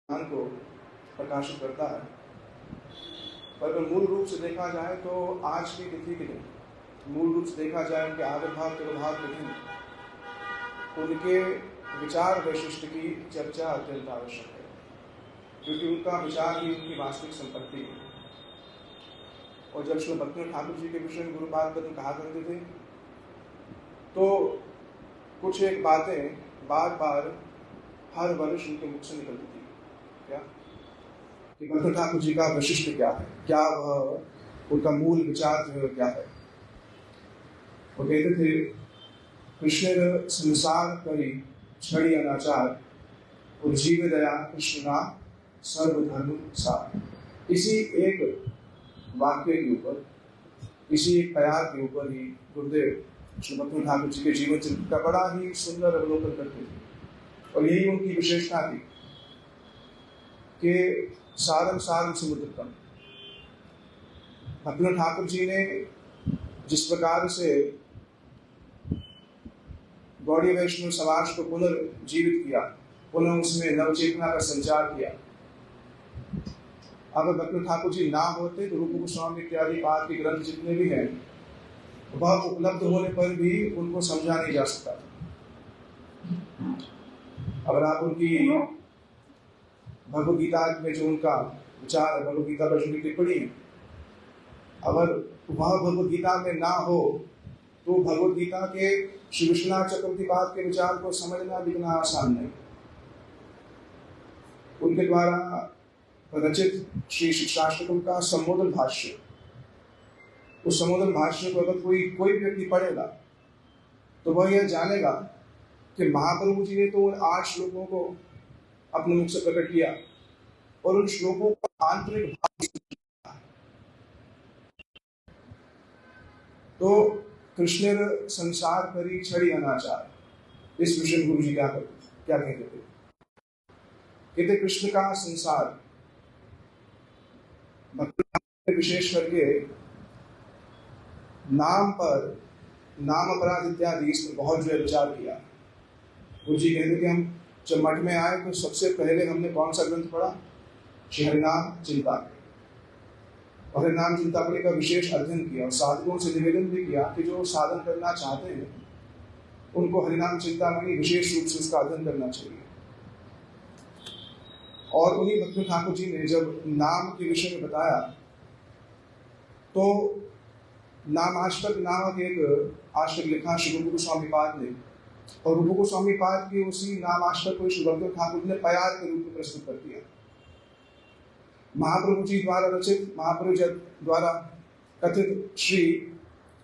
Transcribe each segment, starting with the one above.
ज्ञान को प्रकाशित करता है। पर अगर मूल रूप से देखा जाए तो आज की तिथि के दिन मूल रूप से देखा जाए उनके आविर्भाव तिरुभाव के दिन उनके विचार वैशिष्ट की चर्चा अत्यंत आवश्यक है, क्योंकि उनका विचार ही उनकी वास्तविक संपत्ति है। और जब श्री भक्तिनाथ ठाकुर जी के विषय में गुरुपाद पद कहा करते थे तो कुछ एक बातें बार बार हर वर्ष उनके मुख से निकलती थी। क्या कि भक्तिनाथ ठाकुर जी का वैशिष्ट क्या है, क्या वह उनका मूल विचार जो है क्या है। वो कहते थे, कृष्ण संसार करी छड़ी अनाचार और जीव दया कृष्ण का सर्वधर्म सार। इसी एक वाक्य के ऊपर, इसी एक प्यार के ऊपर ही गुरुदेव श्री भक्तिनाथ ठाकुर जी के जीवन चरित्र का बड़ा ही सुंदर अवलोकन करते थे। और यही उनकी विशेषता थी कि सारम सारम समुद्रतम। भक्तिनाथ ठाकुर जी ने जिस प्रकार से गौड़ीय वैष्णव समाज को पुनर्जीवित किया, पुनः उसमें नवचेतना का संचार किया। अगर भक्तिनाथ ठाकुर जी ना होते तो रूप गोस्वामी इत्यादि पाद के ग्रंथ जितने भी हैं वह उपलब्ध होने पर भी उनको समझा नहीं जा सकता। अगर आप उनकी भगवद गीता में जो उनका विचार है, भगवद गीता पर जो टिप्पणी है, अगर वह भगवद गीता में ना हो तो भगवद गीता के श्री विश्वनाथ चक्रवर्ती पाद के विचार को समझना भी इतना आसान नहीं। उनके द्वारा रचित श्री शिक्षाष्टकम का संबोधन भाष्य, उस संबोधन भाष्य को अगर कोई व्यक्ति पढ़ेगा तो वह यह जानेगा कि महाप्रभु जी ने तो उन 8 श्लोकों को अपने मुख से प्रकट किया और उन श्लोकों का आंतरिक भाव। तो कृष्ण संसार करी छड़ी अनाचार, इस विषय में गुरु जी क्या कहते थे? कहते कृष्ण का संसार, विशेष करके नाम पर, नाम अपराध इत्यादि इस पर बहुत जो है विचार किया। गुरु जी कहते कि हम जब मठ में आए तो सबसे पहले हमने कौन सा ग्रंथ पढ़ा? श्री हरिनाम चिंतामणि। और हरिनाम चिंतामणि का विशेष अध्ययन किया और साधकों से निवेदन भी किया कि जो साधन करना चाहते हैं उनको हरिनाम चिंतामणि विशेष रूप से उसका अध्ययन करना चाहिए। और उन्हीं भक्तिनाथ ठाकुर जी ने जब नाम के विषय में बताया तो नामाष्टक नामक एक आष्टक लिखा श्री रूप गोस्वामी पाद ने, और रूप गोस्वामी पाद के उसी नामाष्टक को श्री भक्तिनाथ ठाकुर ने प्यार के रूप में प्रस्तुत कर दिया। महाप्रभु जी द्वारा रचित, महाप्रभु जी द्वारा कथित श्री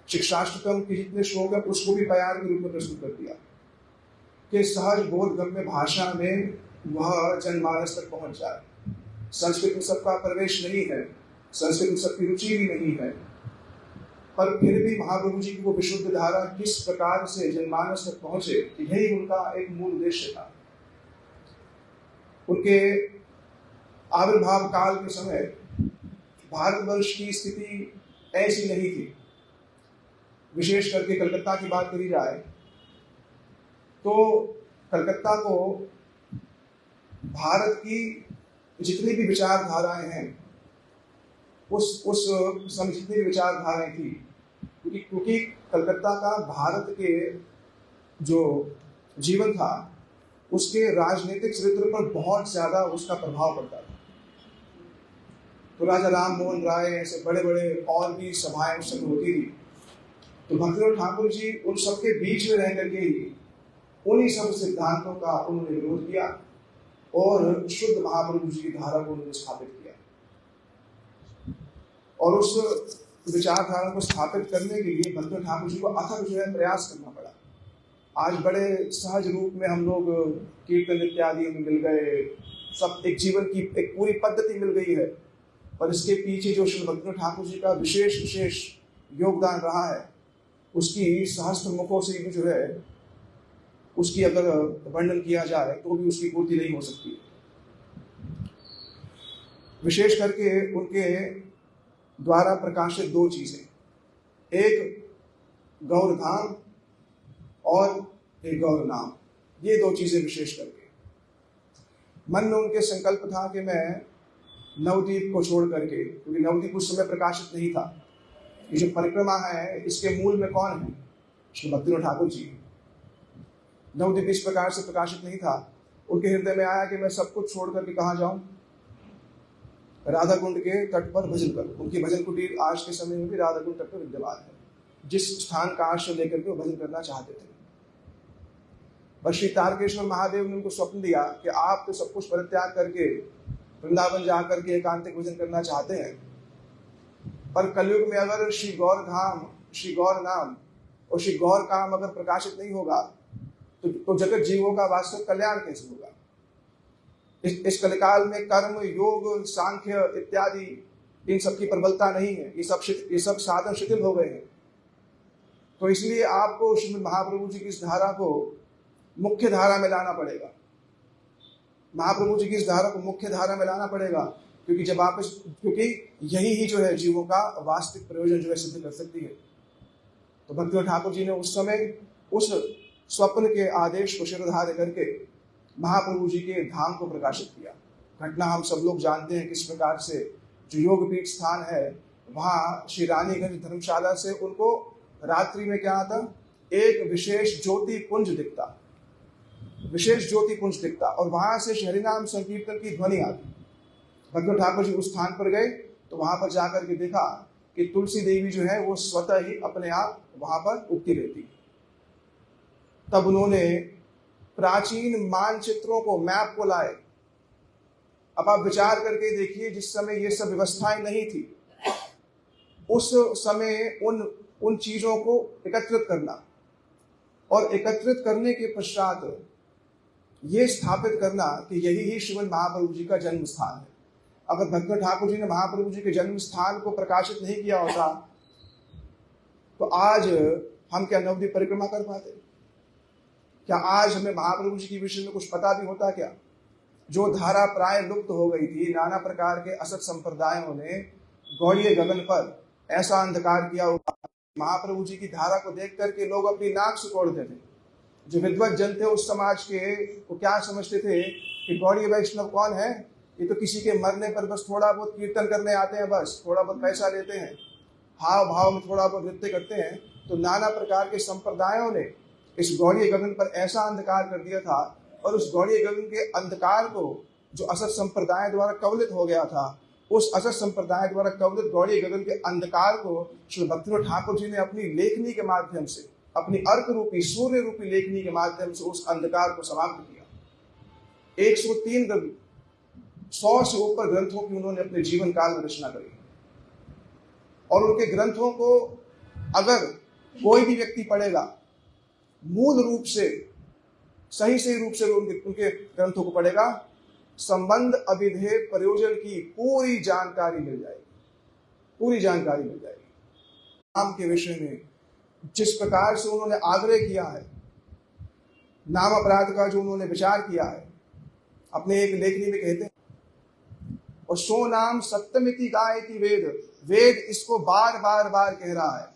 शिक्षाष्टकम के जितने श्लोक है उसको भी प्यार के रूप में प्रस्तुत कर दिया कि सहज बोधगम्य भाषा में वह जनमानस तक पहुंच जाए। संस्कृत में सबका प्रवेश नहीं है, संस्कृत में सबकी रुचि भी नहीं है, पर फिर भी महाप्रभु जी की वो विशुद्ध धारा किस प्रकार से जनमानस तक पहुंचे, यही उनका एक मूल उद्देश्य था। उनके आविर्भाव काल के समय भारतवर्ष की स्थिति ऐसी नहीं थी। विशेष करके कलकत्ता की बात करी जाए तो कलकत्ता को भारत की जितनी भी विचारधाराएं हैं उस समय जितनी भी विचारधाराएं थी, क्योंकि कलकत्ता का भारत के जो जीवन था उसके राजनीतिक चरित्र पर बहुत ज्यादा उसका प्रभाव पड़ता था। तो राजा राम मोहन राय ऐसे बड़े बड़े और भी सभाएं उस समय होती थी। तो भक्तिनाथ ठाकुर जी उन सबके बीच में रह करके ही उन्हीं सब सिद्धांतों का उन्होंने विरोध किया और शुद्ध महाप्रभु जी की धारा को उन्होंने स्थापित किया। और उस विचारधारा को स्थापित करने के लिए भक्तिनाथ ठाकुर जी को अथक जो है प्रयास करना पड़ा। आज बड़े सहज रूप में हम लोग कीर्तन इत्यादि में मिल गए, सब एक जीवन की एक पूरी पद्धति मिल गई है, पर इसके पीछे जो श्री भक्तिनाथ ठाकुर जी का विशेष योगदान रहा है उसकी सहस्त्र मुखों से भी जो है उसकी अगर वर्णन किया जाए तो भी उसकी पूर्ति नहीं हो सकती। विशेष करके उनके द्वारा प्रकाशित 2 चीजें, एक गौरधाम और एक गौर नाम, ये 2 चीजें विशेष करके। मन में उनके संकल्प था कि मैं नवद्वीप को छोड़ करके, क्योंकि नवद्वीप उस समय प्रकाशित नहीं था, ये जो परिक्रमा है इसके मूल में कौन है? श्री भक्तिविनोद ठाकुर जी। नवद्वीप इस प्रकार से प्रकाशित नहीं था। उनके हृदय में आया कि मैं सब कुछ छोड़ करके कहाँ जाऊं? राधा कुंड के तट पर भजन करूं। उनकी भजन कुटीर आज के समय में भी राधा कुंड तट पर विद्यमान है, जिस स्थान का आश्रय लेकर के वो भजन करना चाहते थे। पर श्री तारकेश्वर महादेव ने उनको स्वप्न दिया कि आप तो सब कुछ परित्याग करके वृंदावन जाकर के एकांतिक भजन करना चाहते हैं, पर कलयुग में अगर श्री गौर धाम, श्री गौर नाम और श्री गौर काम अगर प्रकाशित नहीं होगा तो जगत जीवों का वास्तविक कल्याण कैसे होगा? इस कलिकाल में कर्म, योग, सांख्य इत्यादि इन सब की प्रबलता नहीं है। ये सब साधन शिथिल हो गए हैं। तो इसलिए आपको श्रीमद् महाप्रभु जी की इस धारा को मुख्य धारा में लाना पड़ेगा। महाप्रभु जी की इस धारा को मुख्य धारा में लाना पड़ेगा, क्योंकि यही ही जो है जीवों का वास्तविक प्रयोजन जो है सिद्ध कर सकती है। तो भक्तिविनोद ठाकुर जी ने उस समय उस स्वप्न के आदेश को शिरोधार्य करके महाप्रभु जी के धाम को प्रकाशित किया। घटना हम सब लोग जानते हैं किस प्रकार से जो योगपीठ स्थान है, वहाँ श्री रानीगंज धर्मशाला से उनको रात्रि में क्या आता? एक विशेष ज्योति पुंज दिखता, विशेष ज्योति पुंज दिखता, और वहां से हरिनाम संकीर्तन की ध्वनि आती। भक्तिविनोद ठाकुर जी उस स्थान पर गए तो वहां पर जाकर के देखा कि तुलसी देवी जो है वो स्वतः ही अपने आप वहां पर उगती रहती। तब उन्होंने प्राचीन मानचित्रों को, मैप को लाए। अब आप विचार करके देखिए, जिस समय ये सब व्यवस्थाएं नहीं थी, उस समय उन चीजों को एकत्रित करना और एकत्रित करने के पश्चात ये स्थापित करना कि यही ही श्रीमद् महाप्रभु जी का जन्म स्थान है। अगर भक्तिविनोद ठाकुर जी ने महाप्रभु जी के जन्म स्थान को प्रकाशित नहीं किया होता तो आज हम क्या नवद्वीप परिक्रमा कर पाते? क्या आज हमें महाप्रभु जी के विषय में कुछ पता भी होता क्या? जो धारा प्राय लुप्त हो गई थी, नाना प्रकार के असत संप्रदायों ने गौड़ीय गगन पर ऐसा अंधकार किया हुआ, महाप्रभु जी की धारा को देख करके लोग अपनी नाक सिकोड़ते थे। जो विद्वत जन थे उस समाज के, वो क्या समझते थे कि गौड़ीय वैष्णव कौन है? ये तो किसी के मरने पर बस थोड़ा बहुत कीर्तन करने आते हैं, बस थोड़ा बहुत पैसा लेते हैं, हाव भाव में थोड़ा बहुत नृत्य करते हैं। तो नाना प्रकार के संप्रदायों ने इस गौड़ीय गगन पर ऐसा अंधकार कर दिया था, और उस गौड़ीय गगन के अंधकार को जो असत संप्रदाय द्वारा कवलित हो गया था, उस असत संप्रदाय द्वारा कवलित गौड़ीय गगन के अंधकार को श्री भक्तिविनोद ठाकुर जी ने अपनी लेखनी के माध्यम से, अपनी अर्क रूपी, सूर्य रूपी लेखनी के माध्यम से उस अंधकार को समाप्त किया। 103 ग्रंथ, 100 से ऊपर ग्रंथों की उन्होंने अपने जीवन काल में रचना करी, और उनके ग्रंथों को अगर कोई भी व्यक्ति पढ़ेगा, मूल रूप से सही रूप से उनके ग्रंथों को पढ़ेगा, संबंध, अभिधेय, प्रयोजन की पूरी जानकारी मिल जाएगी, पूरी जानकारी मिल जाएगी। नाम के विषय में जिस प्रकार से उन्होंने आग्रह किया है, नाम अपराध का जो उन्होंने विचार किया है, अपने एक लेखनी में कहते हैं, और सो नाम सत्यमिति गायति वेद, वेद इसको बार बार कह रहा है,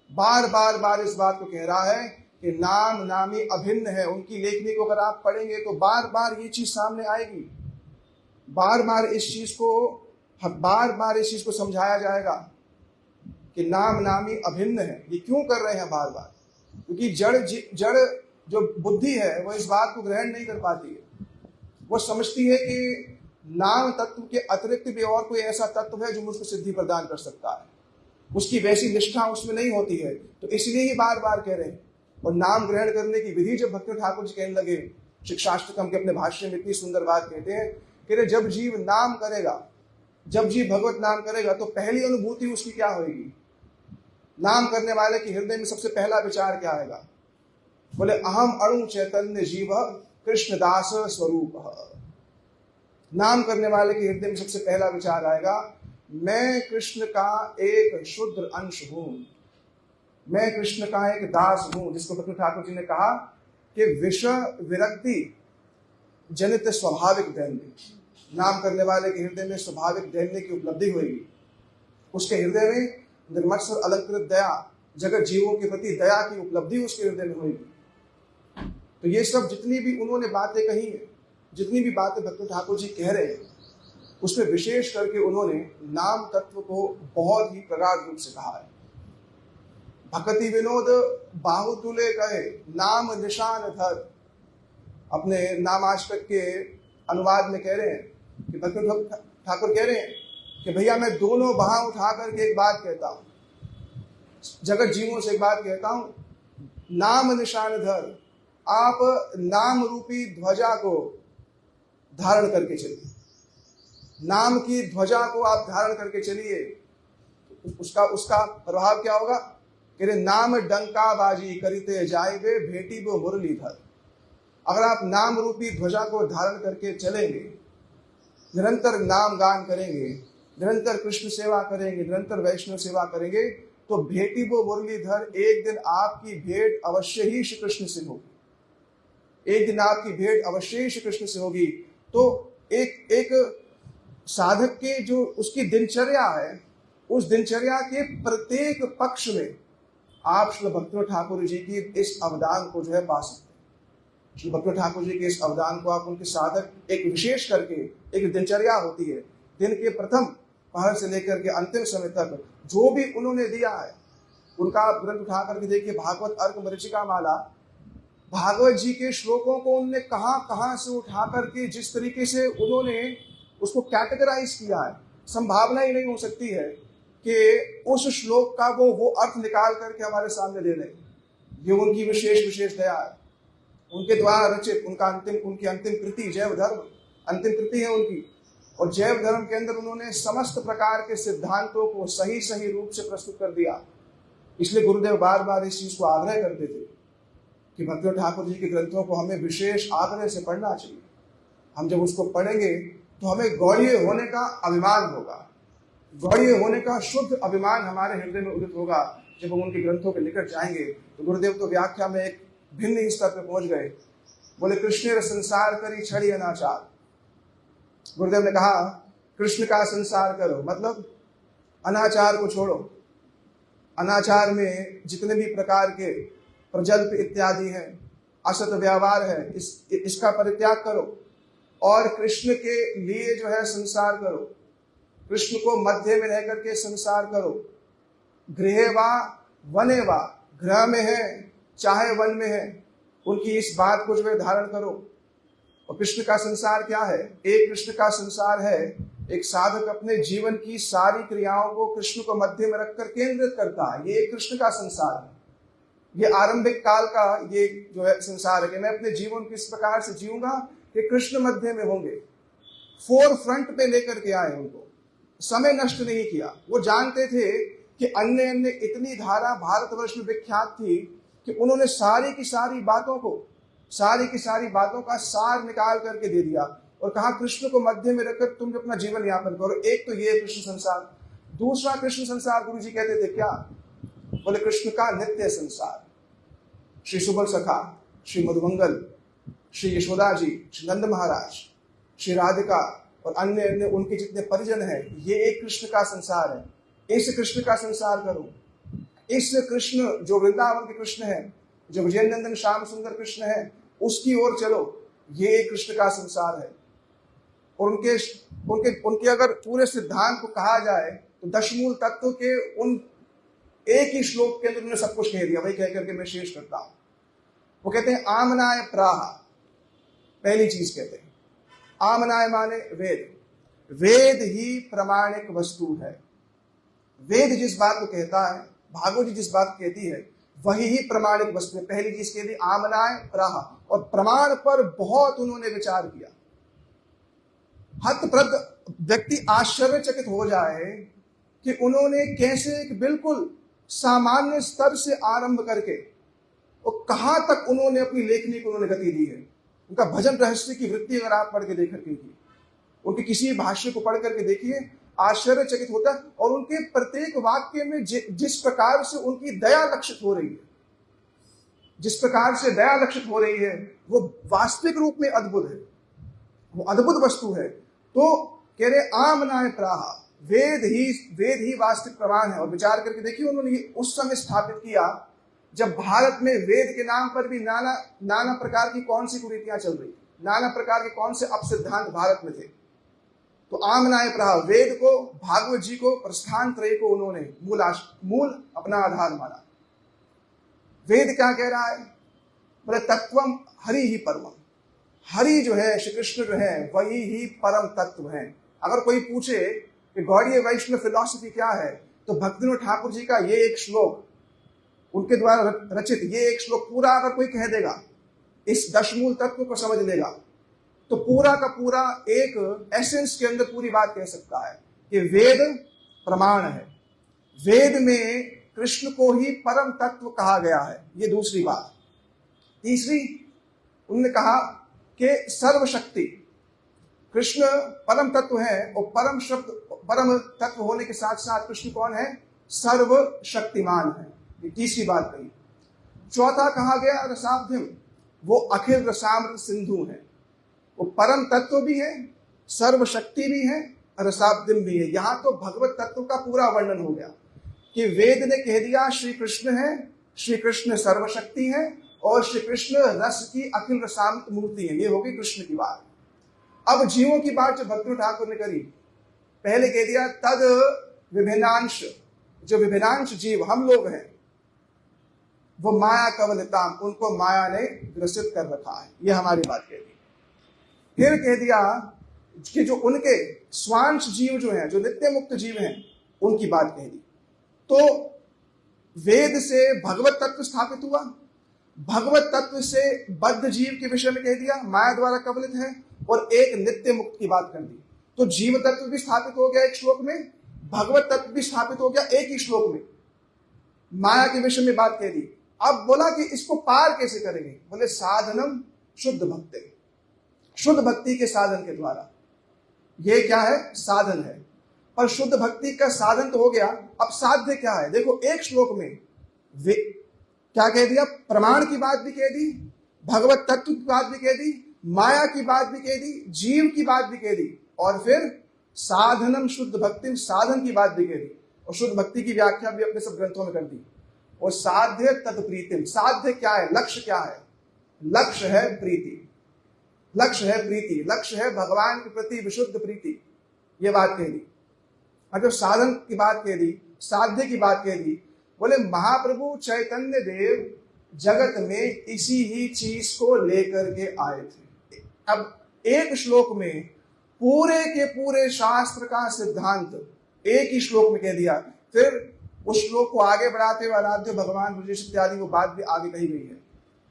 बार इस बात को कह रहा है कि नाम नामी अभिन्न है। उनकी लेखनी को अगर आप पढ़ेंगे तो बार बार ये चीज सामने आएगी, बार बार इस चीज को समझाया जाएगा कि नाम नामी अभिन्न है। ये क्यों कर रहे हैं बार बार? क्योंकि जड़ जो बुद्धि है वो इस बात को ग्रहण नहीं कर पाती है। वो समझती है कि नाम तत्व के अतिरिक्त भी और कोई ऐसा तत्व है जो मुझको सिद्धि प्रदान कर सकता है, उसकी वैसी निष्ठा उसमें नहीं होती है। तो इसलिए ही बार बार कह रहे हैं। और नाम ग्रहण करने की विधि जब भक्तिविनोद ठाकुर जी कहने लगे, शिक्षाष्टकम के अपने भाष्य में इतनी सुंदर बात कहते हैं कि जब जीव नाम करेगा, जब जीव भगवत नाम करेगा तो पहली अनुभूति उसकी क्या होगी? नाम करने वाले के हृदय में सबसे पहला विचार क्या आएगा? बोले अहम अणु चैतन्य जीव कृष्णदास स्वरूप। नाम करने वाले के हृदय में सबसे पहला विचार आएगा, मैं कृष्ण का एक शुद्र अंश हूं, मैं कृष्ण का एक दास हूं। जिसको भक्तिविनोद ठाकुर जी ने कहा कि विषय विरक्ति जनित स्वाभाविक दैन्य, नाम करने वाले के हृदय में स्वाभाविक दैन्य की उपलब्धि होगी। उसके हृदय में निर्मत्सर अलंकृत दया, जगत जीवों के प्रति दया की उपलब्धि उसके हृदय में होगी। तो ये सब जितनी भी उन्होंने बातें कही है, जितनी भी बातें भक्त ठाकुर जी कह रहे हैं उसमें विशेष करके उन्होंने नाम तत्व को बहुत ही प्रगाढ़ रूप से कहा है। भक्ति विनोद बाहुतुले कहे नाम निशान धर, अपने नामाष्टक के अनुवाद में कह रहे हैं कि भक्त ठाकुर कह रहे हैं कि भैया मैं दोनों बाह उठा करके एक बात कहता हूं, जगत जीवों से एक बात कहता हूं, नाम निशान धर, आप नाम रूपी ध्वजा को धारण करके चलिए, नाम की ध्वजा को आप धारण करके चलिए। उसका प्रभाव क्या होगा? कह रहे नाम डंका बाजी करते जाएंगे भेटी वो मुरलीधर। अगर आप नाम रूपी ध्वजा को धारण करके चलेंगे, निरंतर नाम गान करेंगे, निरंतर कृष्ण सेवा करेंगे, निरंतर वैष्णव सेवा करेंगे, तो भेटी वो मुरलीधर, एक दिन आपकी भेंट अवश्य ही श्री कृष्ण से होगी, एक दिन आपकी भेंट अवश्य ही श्री कृष्ण से होगी। तो एक साधक के जो उसकी दिनचर्या है, उस दिनचर्या के प्रत्येक पक्ष में आप श्री भक्त ठाकुर जी की इस अवदान को जो है पा सकते हैं। श्री भक्त ठाकुर जी के इस अवदान को आप उनके साधक एक विशेष करके एक दिनचर्या होती है, दिन के प्रथम पहर से लेकर के अंतिम समय तक जो भी उन्होंने दिया है उनका आप ग्रंथ उठा करके देखिए। भागवत अर्क मरीचिका माला, भागवत जी के श्लोकों को उन्होंने कहां कहां से उठा करके जिस तरीके से उन्होंने उसको कैटेगराइज किया है, संभावना ही नहीं हो सकती है कि उस श्लोक का वो अर्थ निकाल करके हमारे सामने दे दें। ये उनकी विशेष दया है, उनके द्वारा रचित उनकी अंतिम कृति जैव धर्म अंतिम कृति है उनकी। और जैव धर्म के अंदर उन्होंने समस्त प्रकार के सिद्धांतों को सही रूप से प्रस्तुत कर दिया। इसलिए गुरुदेव बार बार इस चीज को आग्रह करते थे कि भक्त ठाकुर जी के ग्रंथों को हमें विशेष आग्रह से पढ़ना चाहिए। हम जब उसको पढ़ेंगे तो हमें गौड़ीय होने का अभिमान होगा, गौड़ीय होने का शुद्ध अभिमान हमारे हृदय में उदित होगा जब हम उनके ग्रंथों के निकट जाएंगे। तो गुरुदेव तो व्याख्या में एक भिन्न स्तर पर पहुंच गए। बोले कृष्ण संसार करी छड़ी अनाचार। गुरुदेव ने कहा कृष्ण का संसार करो, मतलब अनाचार को छोड़ो। अनाचार में जितने भी प्रकार के प्रजल्प इत्यादि हैं, असत व्यवहार है, इसका परित्याग करो और कृष्ण के लिए जो है संसार करो। कृष्ण को मध्य में रह करके संसार करो। गृहे वा वने वा, गृह में है चाहे वन में है, उनकी इस बात को जो है धारण करो। और कृष्ण का संसार क्या है? एक कृष्ण का संसार है, एक साधक अपने जीवन की सारी क्रियाओं को कृष्ण को मध्य में रखकर केंद्रित करता है। ये एक कृष्ण का संसार है। ये आरंभिक काल का ये जो है संसार है कि मैं अपने जीवन किस प्रकार से जीऊंगा कि कृष्ण मध्य में होंगे। फोर फ्रंट पे लेकर के आए उनको, समय नष्ट नहीं किया। वो जानते थे कि अन्य इतनी धारा भारतवर्ष में विख्यात थी कि उन्होंने सारी की सारी बातों का सार निकाल करके दे दिया और कहा कृष्ण को मध्य में रखकर तुम अपना जीवन यापन करो। एक तो ये कृष्ण संसार, दूसरा कृष्ण संसार गुरु जी कहते थे क्या? बोले कृष्ण का नित्य संसार। श्री सुबल सखा, श्री मधुमंगल, श्री यशोदा जी, श्री नंद महाराज, श्री राधिका और अन्य उनके जितने परिजन हैं, ये एक कृष्ण का संसार है। इस कृष्ण का संसार करो। इस कृष्ण जो वृंदावन के कृष्ण है, जो विजय नंदन श्याम सुंदर कृष्ण है, उसकी ओर चलो। ये एक कृष्ण का संसार है। और उनके अगर पूरे सिद्धांत को कहा जाए तो दशमूल तत्व के उन एक ही श्लोक के अंदर उन्होंने सब कुछ कह दिया। वही कह करके मैं शेष करता हूं। वो कहते हैं आमनाय प्राह, पहली चीज कहते हैं आमनाय माने वेद। वेद ही प्रमाणिक वस्तु है। वेद जिस बात को कहता है, भागवत जी जिस बात को कहती है, वही ही प्रमाणिक वस्तु है। पहली चीज कहती आमनाय प्राह। और प्रमाण पर बहुत उन्होंने विचार किया। हतप्रद व्यक्ति आश्चर्यचकित हो जाए कि उन्होंने कैसे एक बिल्कुल सामान्य स्तर से आरंभ करके और कहां तक उन्होंने अपनी लेखनी को उन्होंने गति दी है। उनका भजन रहस्य की वृत्ति अगर आप पढ़ के देख करके, उनके किसी भाष्य को पढ़ करके देखिए, आश्चर्यचकित होता है। और उनके प्रत्येक वाक्य में जिस प्रकार से उनकी दया लक्षित हो रही है, जिस प्रकार से दया लक्षित हो रही है, वो वास्तविक रूप में अद्भुत है, वो अद्भुत वस्तु है। तो कह रहे आमनाय प्राह, वेद ही वास्तविक प्रमाण है। और विचार करके देखिए, उन्होंने उस समय स्थापित किया जब भारत में वेद के नाम पर भी नाना प्रकार की कौन सी कुरीतियां चल रही, नाना प्रकार के कौन से अपसिद्धांत भारत में थे। तो आमनाय प्रहा वेद को, भागवत जी को, प्रस्थान त्रय को उन्होंने मूल अपना आधार माना। वेद क्या कह रहा है? बोले तत्वम हरि ही परमम। हरि जो है, श्री कृष्ण जो है, वही ही परम तत्व है। अगर कोई पूछे कि गौड़ीय वैष्णव फिलॉसफी क्या है, तो भक्तिविनोद ठाकुर जी का ये एक श्लोक, उनके द्वारा रचित ये एक श्लोक पूरा अगर कोई कह देगा, इस दशमूल तत्व को समझ लेगा, तो पूरा का पूरा एक एसेंस के अंदर पूरी बात कह सकता है कि वेद प्रमाण है। वेद में कृष्ण को ही परम तत्व कहा गया है, ये दूसरी बात। तीसरी, उन्होंने कहा कि सर्वशक्ति, कृष्ण परम तत्व है और परम तत्व होने के साथ साथ कृष्ण कौन है? सर्वशक्तिमान है। ये तीसरी बात कही। चौथा कहा गया रसाब्धिम, वो अखिल रसामृत सिंधु है। वो परम तत्व भी है, सर्वशक्ति भी है, रसाब्धिम भी है। यहाँ तो भगवत तत्व का पूरा वर्णन हो गया कि वेद ने कह दिया श्री कृष्ण है, श्री कृष्ण सर्वशक्ति है और श्री कृष्ण रस की अखिल रसामृत मूर्ति है। ये होगी कृष्ण की बात। अब जीवों की बात जो भक्तिविनोद ठाकुर ने करी, पहले कह दिया तद विभिन्नांश, जो विभिन्नांश जीव हम लोग हैं, वो माया कवलिताम, उनको माया ने ग्रसित कर रखा है। ये हमारी बात कह दी। फिर कह दिया कि जो उनके स्वांश जीव जो हैं, जो नित्य मुक्त जीव हैं, उनकी बात कह दी। तो वेद से भगवत तत्व स्थापित हुआ, भगवत तत्व से बद्ध जीव के विषय में कह दिया माया द्वारा कवलित है, और एक नित्य मुक्त की बात कर दी। तो जीव तत्व भी स्थापित हो गया एक श्लोक में, भगवत तत्व भी स्थापित हो गया एक ही श्लोक में, माया के विषय में बात कह दी। अब बोला कि इसको पार कैसे करेंगे? बोले साधनम शुद्ध भक्ति, शुद्ध भक्ति के साधन के द्वारा। ये क्या है? साधन है। पर शुद्ध भक्ति का साधन तो हो गया, अब साध्य क्या है? देखो एक श्लोक में वे क्या कह दिया? प्रमाण की बात भी कह दी, भगवत तत्व की बात भी कह दी, माया की बात भी कह दी, जीव की बात भी कह दी, और फिर साधनम शुद्ध भक्ति, साधन की बात भी कह दी, और शुद्ध भक्ति की व्याख्या भी अपने सब ग्रंथों में कर दी। और साध्य तत्प्रीतिम, साध्य क्या है? लक्ष्य क्या है? लक्ष्य है प्रीति, लक्ष्य है प्रीति, लक्ष्य है भगवान के प्रति विशुद्ध प्रीति। ये बात कह दी। अगर साधन की बात कह दी, साध्य की बात कह दी, बोले महाप्रभु चैतन्य देव जगत में इसी ही चीज को लेकर के आए थे। अब एक श्लोक में पूरे के पूरे शास्त्र का सिद्धांत एक ही श्लोक में कह दिया। फिर उस श्लोक को आगे बढ़ाते हुए आराध्य भगवान ब्रजेश इत्यादि वो बात भी आगे कही गई है।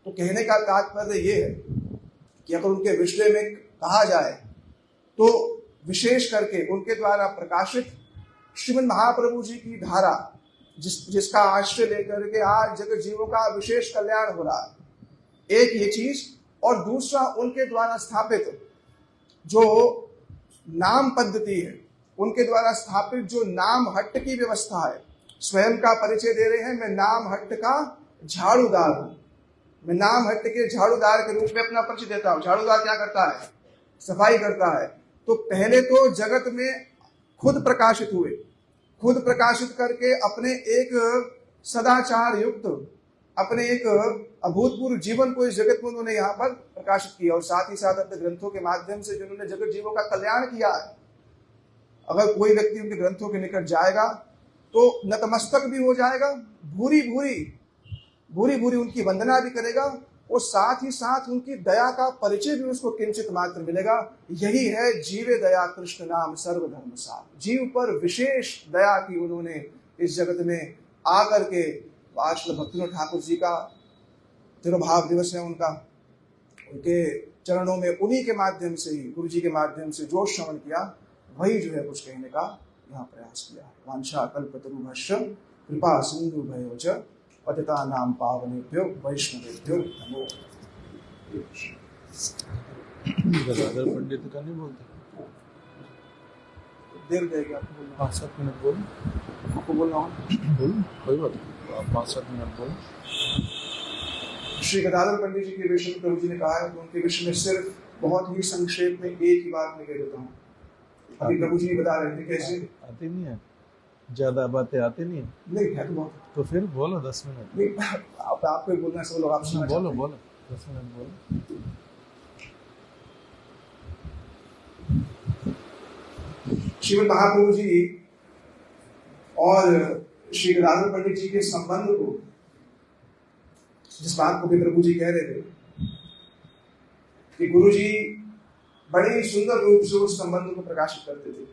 तो कहने का तात्पर्य ये है कि अगर उनके विषय में कहा जाए तो विशेष करके उनके द्वारा प्रकाशित श्रीमद् महाप्रभु जी की धारा, जिसका आश्रय लेकर के आज जगत जीवों का विशेष कल्याण हो रहा है, एक ये चीज। और दूसरा उनके द्वारा स्थापित जो नाम पद्धति है, उनके द्वारा स्थापित जो नाम हट्ट की व्यवस्था है। स्वयं का परिचय दे रहे हैं, मैं नाम हट्ट का झाड़ूदार हूं, मैं नाम हट्ट के झाड़ूदार के रूप में अपना परिचय देता हूं। झाड़ूदार क्या करता है? सफाई करता है। तो पहले तो जगत में खुद प्रकाशित हुए, खुद प्रकाशित करके अपने एक सदाचार युक्त, अपने एक अभूतपूर्व जीवन को इस जगत में उन्होंने यहाँ पर प्रकाशित किया, और साथ ही साथ अपने ग्रंथों के माध्यम से जिन्होंने जगत जीवों का कल्याण किया है। अगर कोई व्यक्ति उनके ग्रंथों के निकट जाएगा तो नतमस्तक भी हो जाएगा, भूरी भूरी उनकी वंदना भी करेगा, और साथ ही साथ उनकी दया का परिचय भी उसको किंचित मात्र मिलेगा। यही है जीवे दया कृष्ण नाम सर्वधर्म सार। जीव पर विशेष दया की उन्होंने इस जगत में आकर के। आज भक्तिविनोद ठाकुर जी का तिरुभाव दिवस है उनका, उनके चरणों में उन्हीं के माध्यम से ही, गुरु जी के माध्यम से जो श्रवण किया वही जो है कुछ कहने का यहाँ प्रयास किया। वांछा कल्पतरुभ्यश्च कृपा सिंधु भयो च पतितानां पावनेभ्यो वैष्णवेभ्यो नमो। गदाधर पंडित का नहीं बोलते? देर जाएगी आपको बोलना। 5-7 मिनट बोलो, आपको बोलना हो बोलो, कोई बात नहीं, आप 5-7 मिनट बोलो। श्री गदाधर पंडित जी के विषय में प्रभु जी ने कहा है, तो उनके विषय में सिर्फ बहुत ही संक्षेप में एक ही बात मैं कह देता हूँ। अभी प्रभु जी बता रहे थे कैसे आती नहीं है, ज्यादा बातें आती नहीं है। नहीं है तो बहुत, तो फिर बोलो 10 मिनट। नहीं आपको बोलना, सब लोग आप बोलो 10 मिनट बोलो। श्रीमद् महाप्रभु जी और श्री गदाधर पंडित जी के संबंध को, जिस बात को भी प्रभु जी कह रहे थे कि गुरु जी बड़े सुंदर रूप से उस संबंध को प्रकाशित करते थे।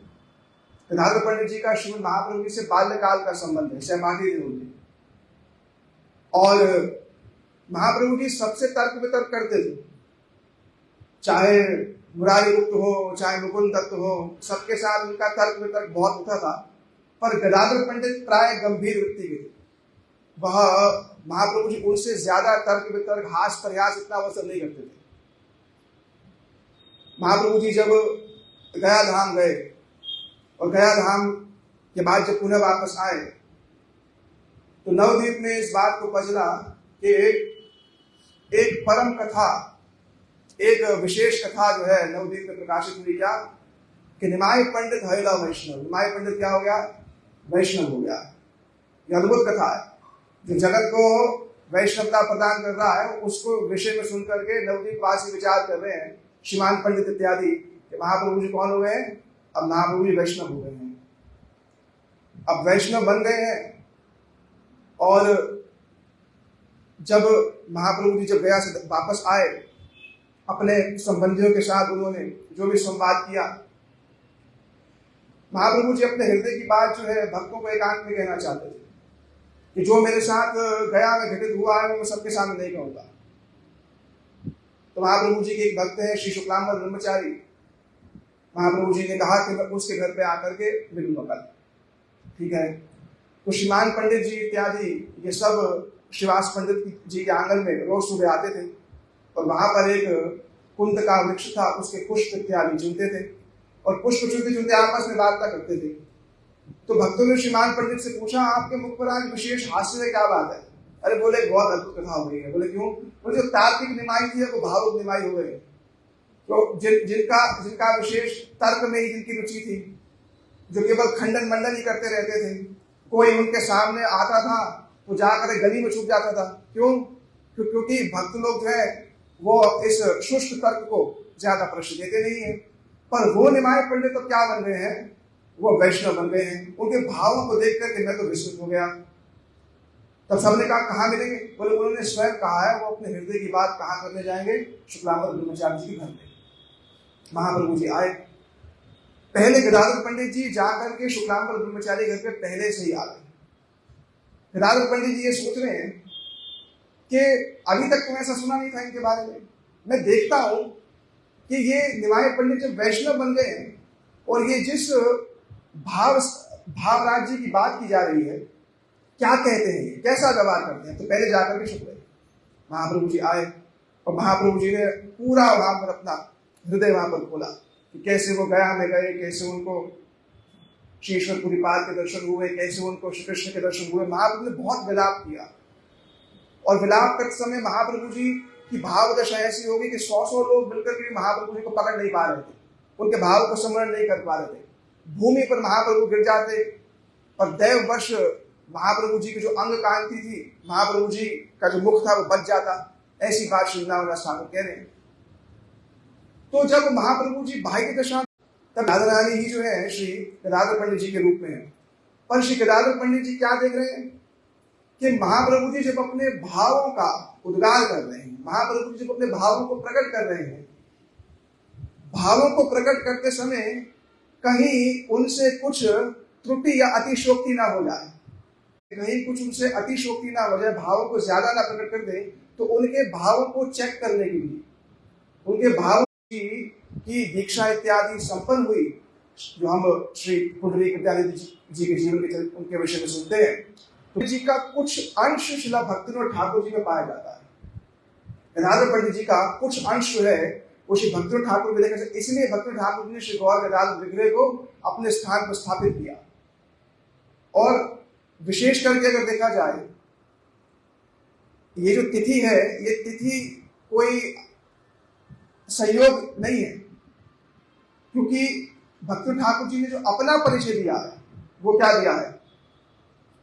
गदाधर पंडित जी का श्रीमद् महाप्रभु जी से बाल्यकाल का संबंध है, सहपाठी थे उनके, और महाप्रभु जी सबसे तर्क वितर्क करते थे, चाहे मुरारी गुप्त हो चाहे मुकुंद दत्त हो, सबके साथ उनका तर्क वितर्क बहुत होता था। पर गदाधर पंडित प्राय गंभीर व्यक्ति के थे, वह महाप्रभु जी उनसे ज्यादा तर्क वितर्क हास प्रयास इतना अवसर नहीं करते थे। महाप्रभु जी जब गया धाम गए और गया धाम के बाद जब पुनः वापस आए तो नवद्वीप में इस बात को पचला कि एक परम कथा, एक विशेष कथा जो है नवद्वीप में प्रकाशित हुई, क्या कि निमाय पंडित हयला वैष्णव। निमाय पंडित क्या हो गया? वैष्णव हो गया। यह अद्भुत कथा है, जो जगत को वैष्णवता प्रदान कर रहा है उसको विषय में सुनकर के नवद्वीप वासी विचार कर रहे हैं, श्रीमान पंडित इत्यादि, महाप्रभु जी कौन हो गए? अब महाप्रभु जी वैष्णव हो गए हैं, अब वैष्णव बन गए हैं। और जब महाप्रभु जी जब गया से वापस आए, अपने संबंधियों के साथ उन्होंने जो भी संवाद किया, महाप्रभु जी अपने हृदय की बात जो है भक्तों को एकांत में कहना चाहते थे कि जो मेरे साथ गया में घटित हुआ है वो मैं सबके सामने नहीं कहूंगा। तो महाप्रभु जी के एक भक्त हैं श्री शुक्लांबर ब्रह्मचारी, महाप्रभु जी ने कहा कि मैं उसके घर पे आकर के मिलूंगा कल, ठीक है। तो श्रीमान पंडित जी इत्यादि ये सब श्रीवास पंडित जी के आंगन में रोज सुबह आते थे और वहां पर एक कुंद का वृक्ष था, उसके पुष्प इत्यादि चुनते थे और पुष्प चुनते चुनते आपस में वार्ता करते थे। तो भक्तों ने श्रीमान पंडित से पूछा, आपके मुख पर आज विशेष हास्य है, क्या बात है? अरे बोले बहुत अद्भुत कथा हो गई है। बोले क्यों? बोले जो तार्किक निमाई थी वो भावुक निमाई हो गई। तो जिनका विशेष तर्क में ही जिनकी रुचि थी, जो केवल खंडन मंडन ही करते रहते थे, कोई उनके सामने आता था तो जाकर गली में छुप जाता था। क्यों? क्योंकि भक्त लोग जो है वो इस शुष्क तर्क को ज्यादा प्रश्न देते नहीं है। पर वो निमाय पंडित तो क्या बन गए हैं? वो वैष्णव बन गए हैं। उनके भावों को देख करके मैं तो विस्मित हो गया। तब सबने कहा कहाँ मिलेंगे? बोले उन्होंने स्वयं कहा है वो अपने हृदय की बात कहाँ करने जाएंगे? शुक्लांबर ब्रह्मचारी जी के घर में। महाप्रभु जी आए, पहले गदाधर पंडित जी जाकर के शुक्लांबर ब्रह्मचारी घर पे पहले से ही आ गए। गदाधर पंडित जी ये सोच रहे हैं कि अभी तक तो ऐसा सुना नहीं था इनके बारे में, मैं देखता हूं कि ये निमाय पंडित जब वैष्णव बन गए हैं और ये जिस भाव राज्य की बात की जा रही है, क्या कहते हैं, कैसा व्यवहार करते हैं, तो पहले जाकर के शुक्र। महाप्रभु जी आए और महाप्रभु जी ने पूरा वहां पर अपना हृदय वहां पर खोला कि कैसे वो गया में गए, कैसे उनको श्री ईश्वरपुरी पाद के दर्शन हुए, कैसे उनको श्री कृष्ण के दर्शन हुए। महाप्रभु ने बहुत विलाप किया और विलाप करते समय महाप्रभु जी की भाव दशा ऐसी होगी कि 100 लोग मिलकर के महाप्रभु जी को पकड़ नहीं पा रहे थे, उनके भाव को स्मरण नहीं कर पा रहे थे। भूमि पर महाप्रभु गिर जाते और दैववश महाप्रभु जी की जो अंग कांति थी, महाप्रभु जी का जो मुख था वो बच जाता। ऐसी बात श्री वृंदावन ठाकुर कह रहे हैं। तो जब महाप्रभु जी भाई की दशा, तब राधा रानी ही जो है श्री गदाधर पंडित जी के रूप में है। पर श्री गदाधर पंडित जी क्या देख रहे हैं कि महाप्रभु जी जब अपने भावों का उद्गार कर रहे हैं, महाप्रभु जी जब अपने भावों को प्रकट कर रहे हैं, भावों को प्रकट करते समय कहीं उनसे कुछ त्रुटि या अतिशोक्ति ना हो जाए, कहीं कुछ उनसे अतिशोक्ति ना हो जाए, भावों को ज्यादा ना प्रकट कर दे, तो उनके भावों को चेक करने के लिए, उनके भाव की दीक्षा इत्यादि संपन्न हुई, जो हम श्री पुंडरीक इत्यादि जी के जीवन के उनके विषय में सुनते हैं, तो जी का कुछ अंश शिला भक्तिविनोद ठाकुर जी में पाया जाता है। गदाधर पंडित जी का कुछ अंश जो है वो श्री भक्तिविनोद ठाकुर में देखा, इसलिए भक्तिविनोद ठाकुर जी ने श्री गौर गदाधर विग्रह को अपने स्थान पर स्थापित किया। और विशेष करके अगर देखा जाए, ये जो तिथि है, ये तिथि कोई संयोग नहीं है, क्योंकि भक्तिविनोद ठाकुर जी ने जो अपना परिचय दिया है वो क्या दिया है?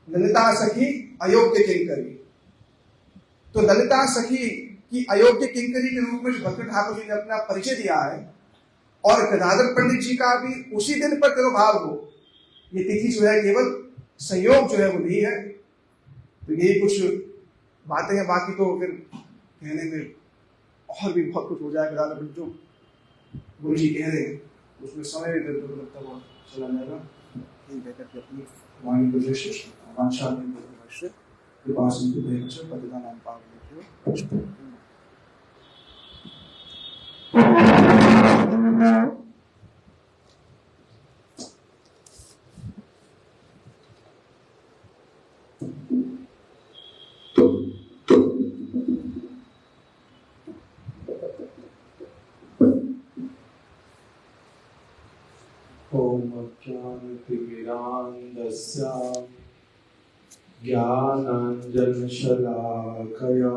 ललिता सखी अयोग्य किंकरी। तो ललिता सखी की अयोग्य किंकरी के रूप में भक्तिविनोद ठाकुर जी ने अपना परिचय दिया है और गदाधर पंडित जी का भी उसी दिन पर तिरुभाव हो, ये तिथि जो है केवल संयोग जो है वो नहीं है। तो यही कुछ बातें हैं, बाकी तो फिर कहने में और भी बहुत कुछ हो जाएगा। गदाधर पंडित जो गुरु जी कह रहे हैं उसमें समय भी दर्द लगता हुआ चला जाएगा। यही कहकर के अपनी वाणी को जैसे वांछा में वर्ष के पास उनको भेज पतिता नाम पावन ज्ञानतिमिरान्धस्य ज्ञानाञ्जनशलाकया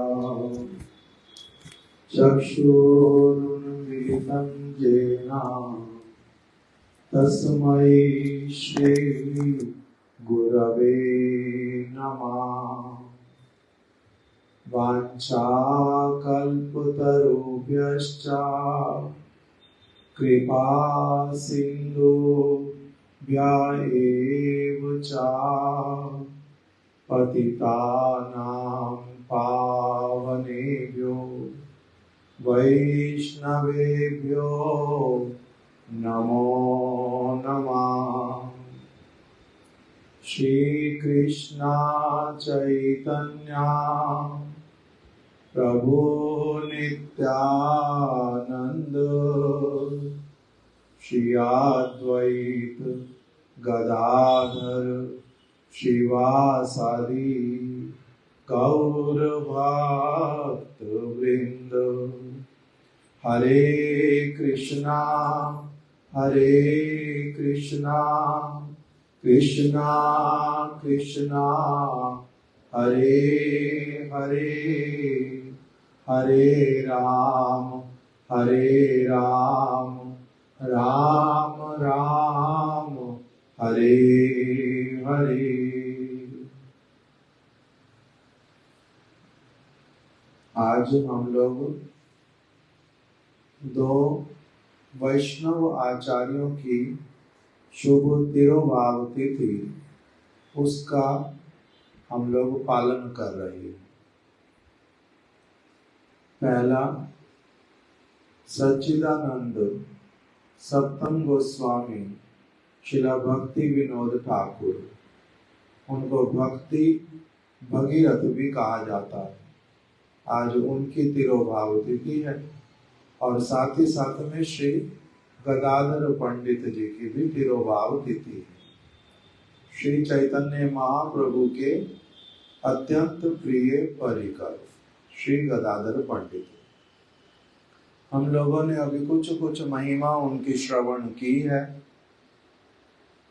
चक्षुरुन्मिलितं येन तस्मै श्री गुरवे नमः। वाञ्छाकल्पतरुभ्यश्च कृपा सिन्धुभ्यः च पतितानां पावनेभ्यो वैष्णवेभ्यो नमो नमः। श्री कृष्ण चैतन्य प्रभु नित्यानंद श्री अद्वैत गदाधर शिवासादि गौर भक्त वृंद। हरे कृष्णा कृष्णा कृष्णा हरे हरे, हरे राम राम राम हरे हरे। आज हम लोग दो वैष्णव आचार्यों की शुभ तिरुभाव तिथि उसका हम लोग पालन कर रहे हैं। पहला सच्चिदानंद सप्तम गोस्वामी शिला भक्ति विनोद ठाकुर, उनको भक्ति भगीरथ भी कहा जाता है। आज उनकी तिरुभाव तिथि है और साथ ही साथ में श्री गदाधर पंडित जी की भी तिरुभाव तिथि है। श्री चैतन्य महाप्रभु के अत्यंत प्रिय परिकर श्री गदाधर पंडित। हम लोगों ने अभी कुछ महिमा उनकी श्रवण की है।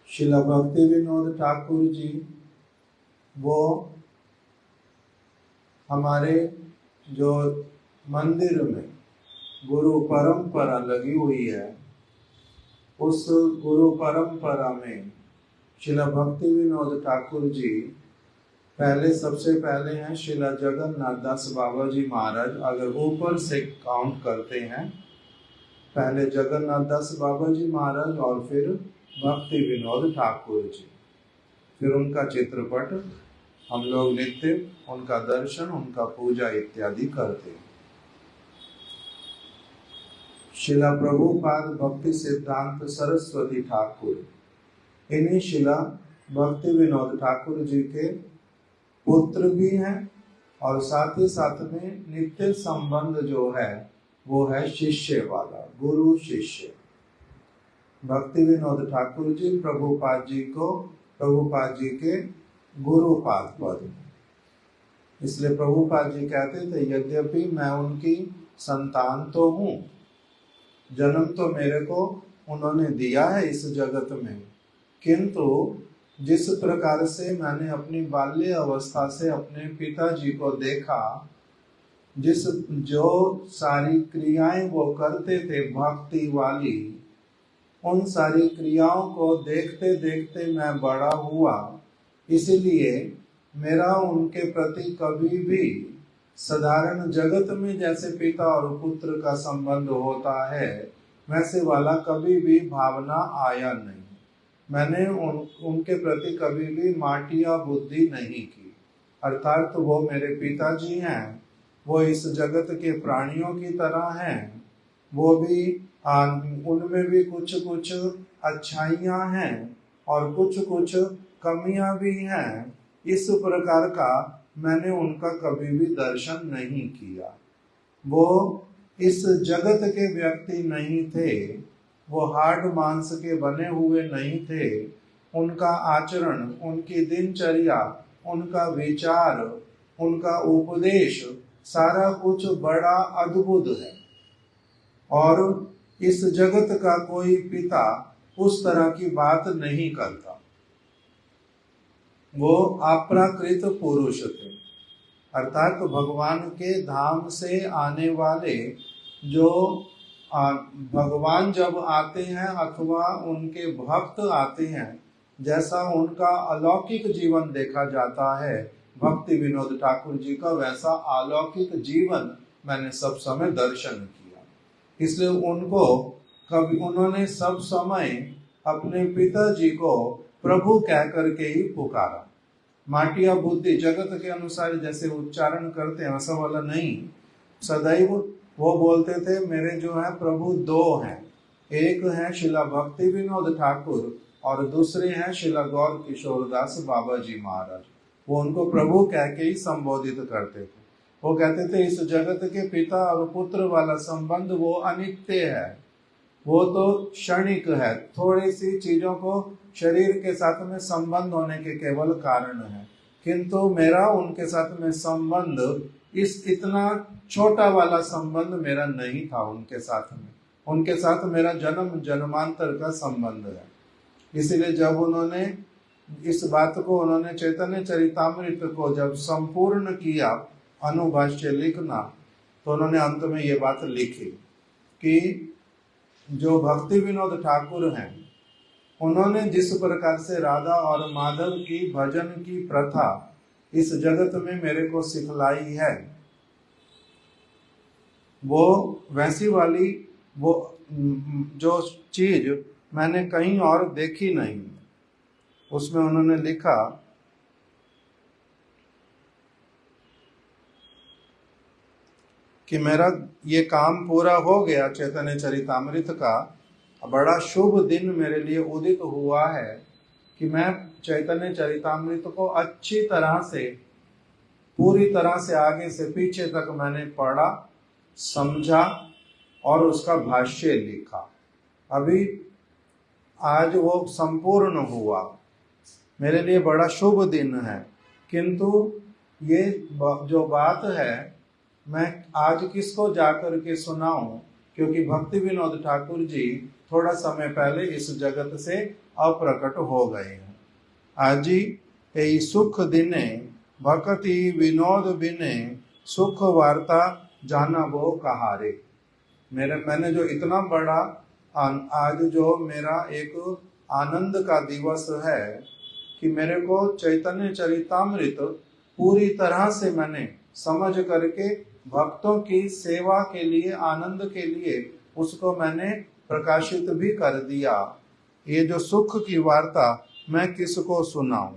श्रील भक्ति विनोद ठाकुर जी वो हमारे जो मंदिर में गुरु परंपरा लगी हुई है, उस गुरु परंपरा में श्रील भक्ति विनोद ठाकुर जी सबसे पहले हैं श्रीला जगन्नाथ दास बाबा जी महाराज। अगर ऊपर से काउंट करते हैं, पहले जगन्नाथ दास बाबा जी महाराज और फिर भक्ति विनोद ठाकुर जी, फिर उनका चित्रपट हम लोग नित्य उनका दर्शन, उनका पूजा इत्यादि करते हैं। शिला प्रभुपाद भक्ति सिद्धांत सरस्वती ठाकुर, इन्हीं शिला भक्ति विनोद ठाकुर जी के पुत्र भी हैं और साथ ही साथ में नित्य संबंध जो है वो है शिष्य वाला, गुरु शिष्य। भक्ति विनोद ठाकुर जी प्रभुपाद जी के गुरुपाद पद, इसलिए प्रभुपाद जी कहते थे यद्यपि मैं उनकी संतान तो हूँ, जन्म तो मेरे को उन्होंने दिया है इस जगत में, किंतु जिस प्रकार से मैंने अपनी बाल्य अवस्था से अपने पिताजी को देखा, जो सारी क्रियाएं वो करते थे भक्ति वाली, उन सारी क्रियाओं को देखते देखते मैं बड़ा हुआ। इसलिए मेरा उनके प्रति कभी भी साधारण जगत में जैसे पिता और पुत्र का संबंध होता है, वैसे वाला कभी भी भावना आया नहीं। मैंने उनके प्रति कभी भी माटिया बुद्धि नहीं की। अर्थात तो वो मेरे पिताजी हैं, वो इस जगत के प्राणियों की तरह हैं, वो भी उनमें भी कुछ कुछ अच्छाइयां हैं और कुछ कुछ कमियां भी हैं। इस प्रकार का मैंने उनका कभी भी दर्शन नहीं किया। वो इस जगत के व्यक्ति नहीं थे, वो हाड़ मांस के बने हुए नहीं थे। उनका आचरण, उनकी दिनचर्या, उनका विचार, उनका उपदेश सारा कुछ बड़ा अद्भुत है। और इस जगत का कोई पिता उस तरह की बात नहीं करता। वो अप्राकृत पुरुष थे, अर्थात तो भगवान के धाम से आने वाले, जो भगवान जब आते हैं अथवा उनके भक्त आते हैं, जैसा उनका अलौकिक जीवन देखा जाता है भक्ति विनोद ठाकुर जी का, वैसा अलौकिक जीवन मैंने सब समय दर्शन किया। इसलिए उन्होंने सब समय अपने पिताजी को प्रभु कह करके ही पुकारा। माटिया बुद्धि जगत के अनुसार जैसे उच्चारण करते हैं वैसा वाला नहीं। सदैव वो बोलते थे मेरे जो है प्रभु दो हैं, एक है शिला भक्ति विनोद ठाकुर और दूसरे हैं शिला गौर किशोरदास बाबा जी महाराज। वो उनको प्रभु कह के ही संबोधित करते थे। वो कहते थे इस जगत के पिता और पुत्र वाला संबंध वो अनित्य है, वो तो क्षणिक है, थोड़ी सी चीजों को शरीर के साथ में संबंध होने के केवल कारण है, किंतु मेरा उनके साथ में संबंध इस इतना छोटा वाला संबंध मेरा नहीं था। उनके साथ मेरा जन्म जन्मांतर का संबंध है। इसीलिए जब उन्होंने इस बात को उन्होंने चैतन्य चरितामृत को जब संपूर्ण किया अनुभाष्य लिखना, तो उन्होंने अंत में ये बात लिखी कि जो भक्ति विनोद ठाकुर हैं उन्होंने जिस प्रकार से राधा और माधव की भजन की प्रथा इस जगत में मेरे को सिखलाई है, वो वैसी वाली वो जो चीज मैंने कहीं और देखी नहीं। उसमें उन्होंने लिखा कि मेरा ये काम पूरा हो गया, चैतन्य चरितामृत का बड़ा शुभ दिन मेरे लिए उदित हुआ है कि मैं चैतन्य चरितामृत को अच्छी तरह से, पूरी तरह से आगे से पीछे तक मैंने पढ़ा, समझा और उसका भाष्य लिखा। अभी आज वो संपूर्ण हुआ, मेरे लिए बड़ा शुभ दिन है। किंतु ये जो बात है मैं आज किसको जाकर के सुनाऊं, क्योंकि भक्ति विनोद ठाकुर जी थोड़ा समय पहले इस जगत से अप्रकट हो गए हैं। आजी यही सुख दिने भक्ति विनोद बिने सुख वार्ता जाना वो कहारे। मैंने जो इतना बड़ा आज जो मेरा एक आनंद का दिवस है कि मेरे को चैतन्य चरितामृत पूरी तरह से मैंने समझ करके भक्तों की सेवा के लिए, आनंद के लिए उसको मैंने प्रकाशित भी कर दिया। ये जो सुख की वार्ता मैं किसको सुनाऊं।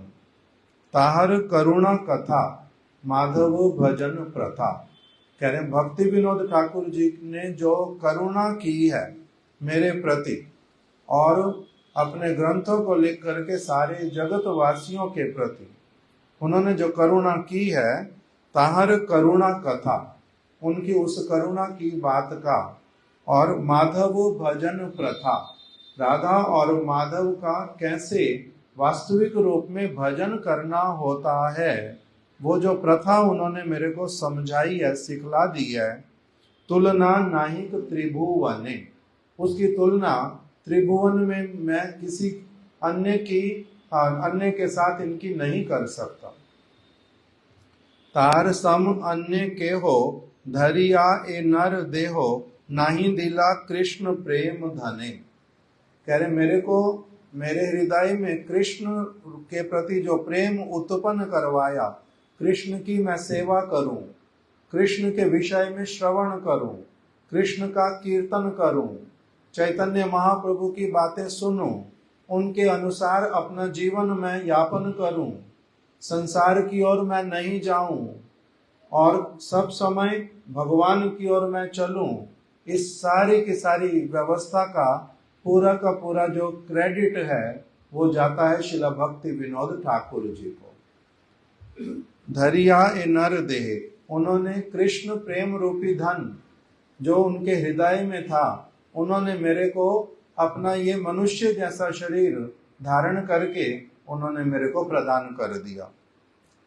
ताहर करुणा कथा माधव भजन प्रथा। कह रहे भक्ति विनोद ठाकुर जी ने जो करुणा की है मेरे प्रति और अपने ग्रंथों को लिख करके सारे जगत वासियों के प्रति उन्होंने जो करुणा की है, ताहर करुणा कथा, उनकी उस करुणा की बात का, और माधव भजन प्रथा, राधा और माधव का कैसे वास्तविक रूप में भजन करना होता है, वो जो प्रथा उन्होंने मेरे को समझाई है, सिखला दी है। तुलना नाहिक त्रिभुवने, उसकी तुलना त्रिभुवन में मैं किसी अन्य के साथ इनकी नहीं कर सकता। तार सम अन्य के हो धरिया ए नर देहो नाही दिला कृष्ण प्रेम धने। कह रहे मेरे हृदय में कृष्ण के प्रति जो प्रेम उत्पन्न करवाया, कृष्ण की मैं सेवा करूं, कृष्ण के विषय में श्रवण करूं, कृष्ण का कीर्तन करूं, चैतन्य महाप्रभु की बातें सुनूं, उनके अनुसार अपना जीवन मैं यापन करूं, संसार की ओर मैं नहीं जाऊं और सब समय भगवान की ओर मैं चलूं, इस सारी की सारी व्यवस्था का पूरा जो क्रेडिट है वो जाता है शिला भक्ति विनोद ठाकुर जी को। धरिया ए नर देह, उन्होंने कृष्ण प्रेम रूपी धन जो उनके हृदय में था, उन्होंने मेरे को अपना ये मनुष्य जैसा शरीर धारण करके उन्होंने मेरे को प्रदान कर दिया।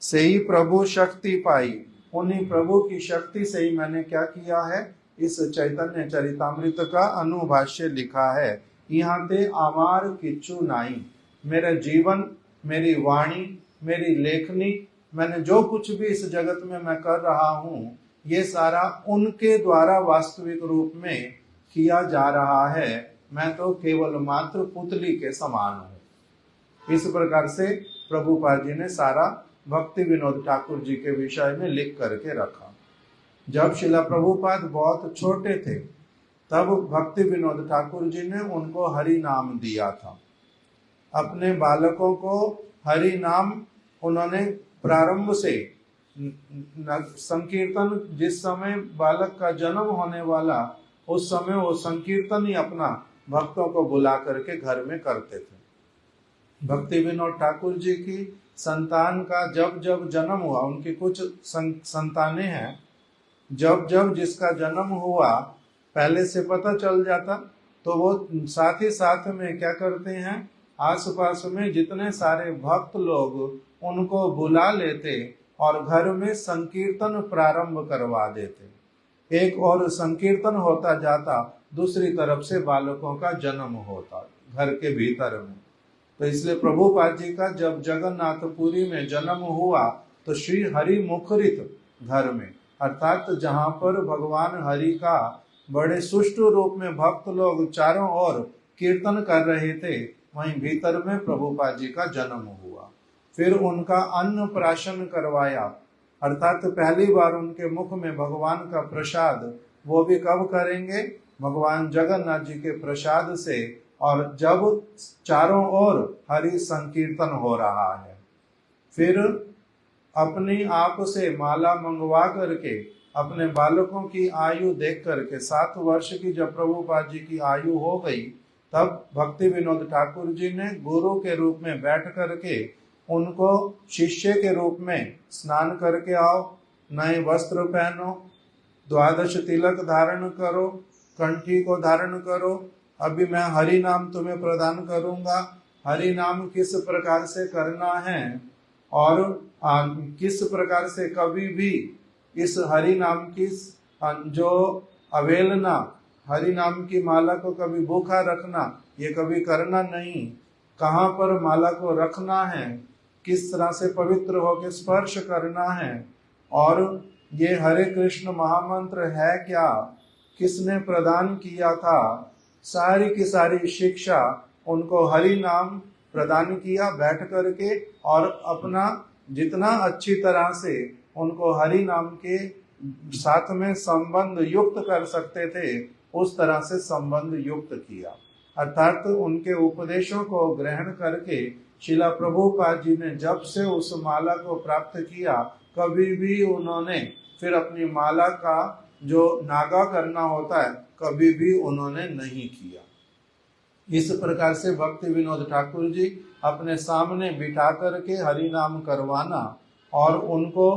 से ही प्रभु शक्ति पाई, उन्हीं प्रभु की शक्ति से ही मैंने क्या किया है, इस चैतन्य चरितामृत का अनुभाष्य लिखा है। यहाँ ते आमार किच्चू नाई, मेरा जीवन, मेरी वाणी, मेरी लेखनी, मैंने जो कुछ भी इस जगत में मैं कर रहा हूँ, ये सारा उनके द्वारा वास्तविक रूप में किया जा रहा है। मैं तो केवल मात्र पुतली के समान हूँ। इस प्रकार से प्रभुपाद जी ने सारा भक्ति विनोद ठाकुर जी के विषय में लिख करके रखा। जब शिला प्रभुपाद बहुत छोटे थे तब भक्ति विनोद ठाकुर जी ने उनको हरि नाम दिया था। अपने बालकों को हरि नाम उन्होंने प्रारंभ से संकीर्तन, जिस समय बालक का जन्म होने वाला उस समय वो संकीर्तन ही अपना भक्तों को बुला करके घर में करते थे। भक्ति विनोद ठाकुर जी की संतान का जब जब जन्म हुआ, उनकी कुछ संतानें हैं, जब जब जिसका जन्म हुआ पहले से पता चल जाता तो वो साथ ही साथ में क्या करते हैं, आसपास में जितने सारे भक्त लोग उनको बुला लेते और घर में संकीर्तन प्रारंभ करवा देते। एक और संकीर्तन होता जाता, दूसरी तरफ से बालकों का जन्म होता घर के भीतर में। तो इसलिए प्रभुपाद जी का जब जगन्नाथपुरी में जन्म हुआ तो श्री हरि मुखरित घर में, अर्थात जहाँ पर भगवान हरि का बड़े सुष्टु रूप में भक्त लोग चारों ओर कीर्तन कर रहे थे, वहीं भीतर में प्रभुपाद जी का जन्म हुआ। फिर उनका अन्न प्राशन करवाया, अर्थात पहली बार उनके मुख में भगवान का प्रसाद, वो भी कब करेंगे, भगवान जगन्नाथ जी के प्रसाद से, और जब चारों ओर हरि संकीर्तन हो रहा है। फिर अपनी आप से माला मंगवा करके अपने बालकों की आयु देख करके 7 वर्ष की जब प्रभुपाद जी की आयु हो गई, तब भक्ति विनोद ठाकुर जी ने गुरु के रूप में बैठ करके उनको शिष्य के रूप में स्नान करके आओ, नए वस्त्र पहनो, 12 तिलक धारण करो, कंठी को धारण करो, अभी मैं हरि नाम तुम्हें प्रदान करूंगा, हरि नाम किस प्रकार से करना है और किस प्रकार से कभी भी इस हरि नाम की जो अवेलना, हरि नाम की माला को कभी भूखा रखना, ये कभी करना नहीं, कहाँ पर माला को रखना है, किस तरह से पवित्र होकर स्पर्श करना है, और ये हरे कृष्ण महामंत्र है क्या, किसने प्रदान किया था, सारी की सारी शिक्षा उनको हरि नाम प्रदान किया बैठ करके, और अपना जितना अच्छी तरह से उनको हरि नाम के साथ में संबंध युक्त कर सकते थे उस तरह से संबंध युक्त किया। अर्थात उनके उपदेशों को ग्रहण करके शिला प्रभुपाद जी ने जब से उस माला को प्राप्त किया, कभी भी उन्होंने फिर अपनी माला का जो नागा करना होता है कभी भी उन्होंने नहीं किया। इस प्रकार से भक्ति विनोद ठाकुर जी अपने सामने बिठा करके हरि नाम करवाना और उनको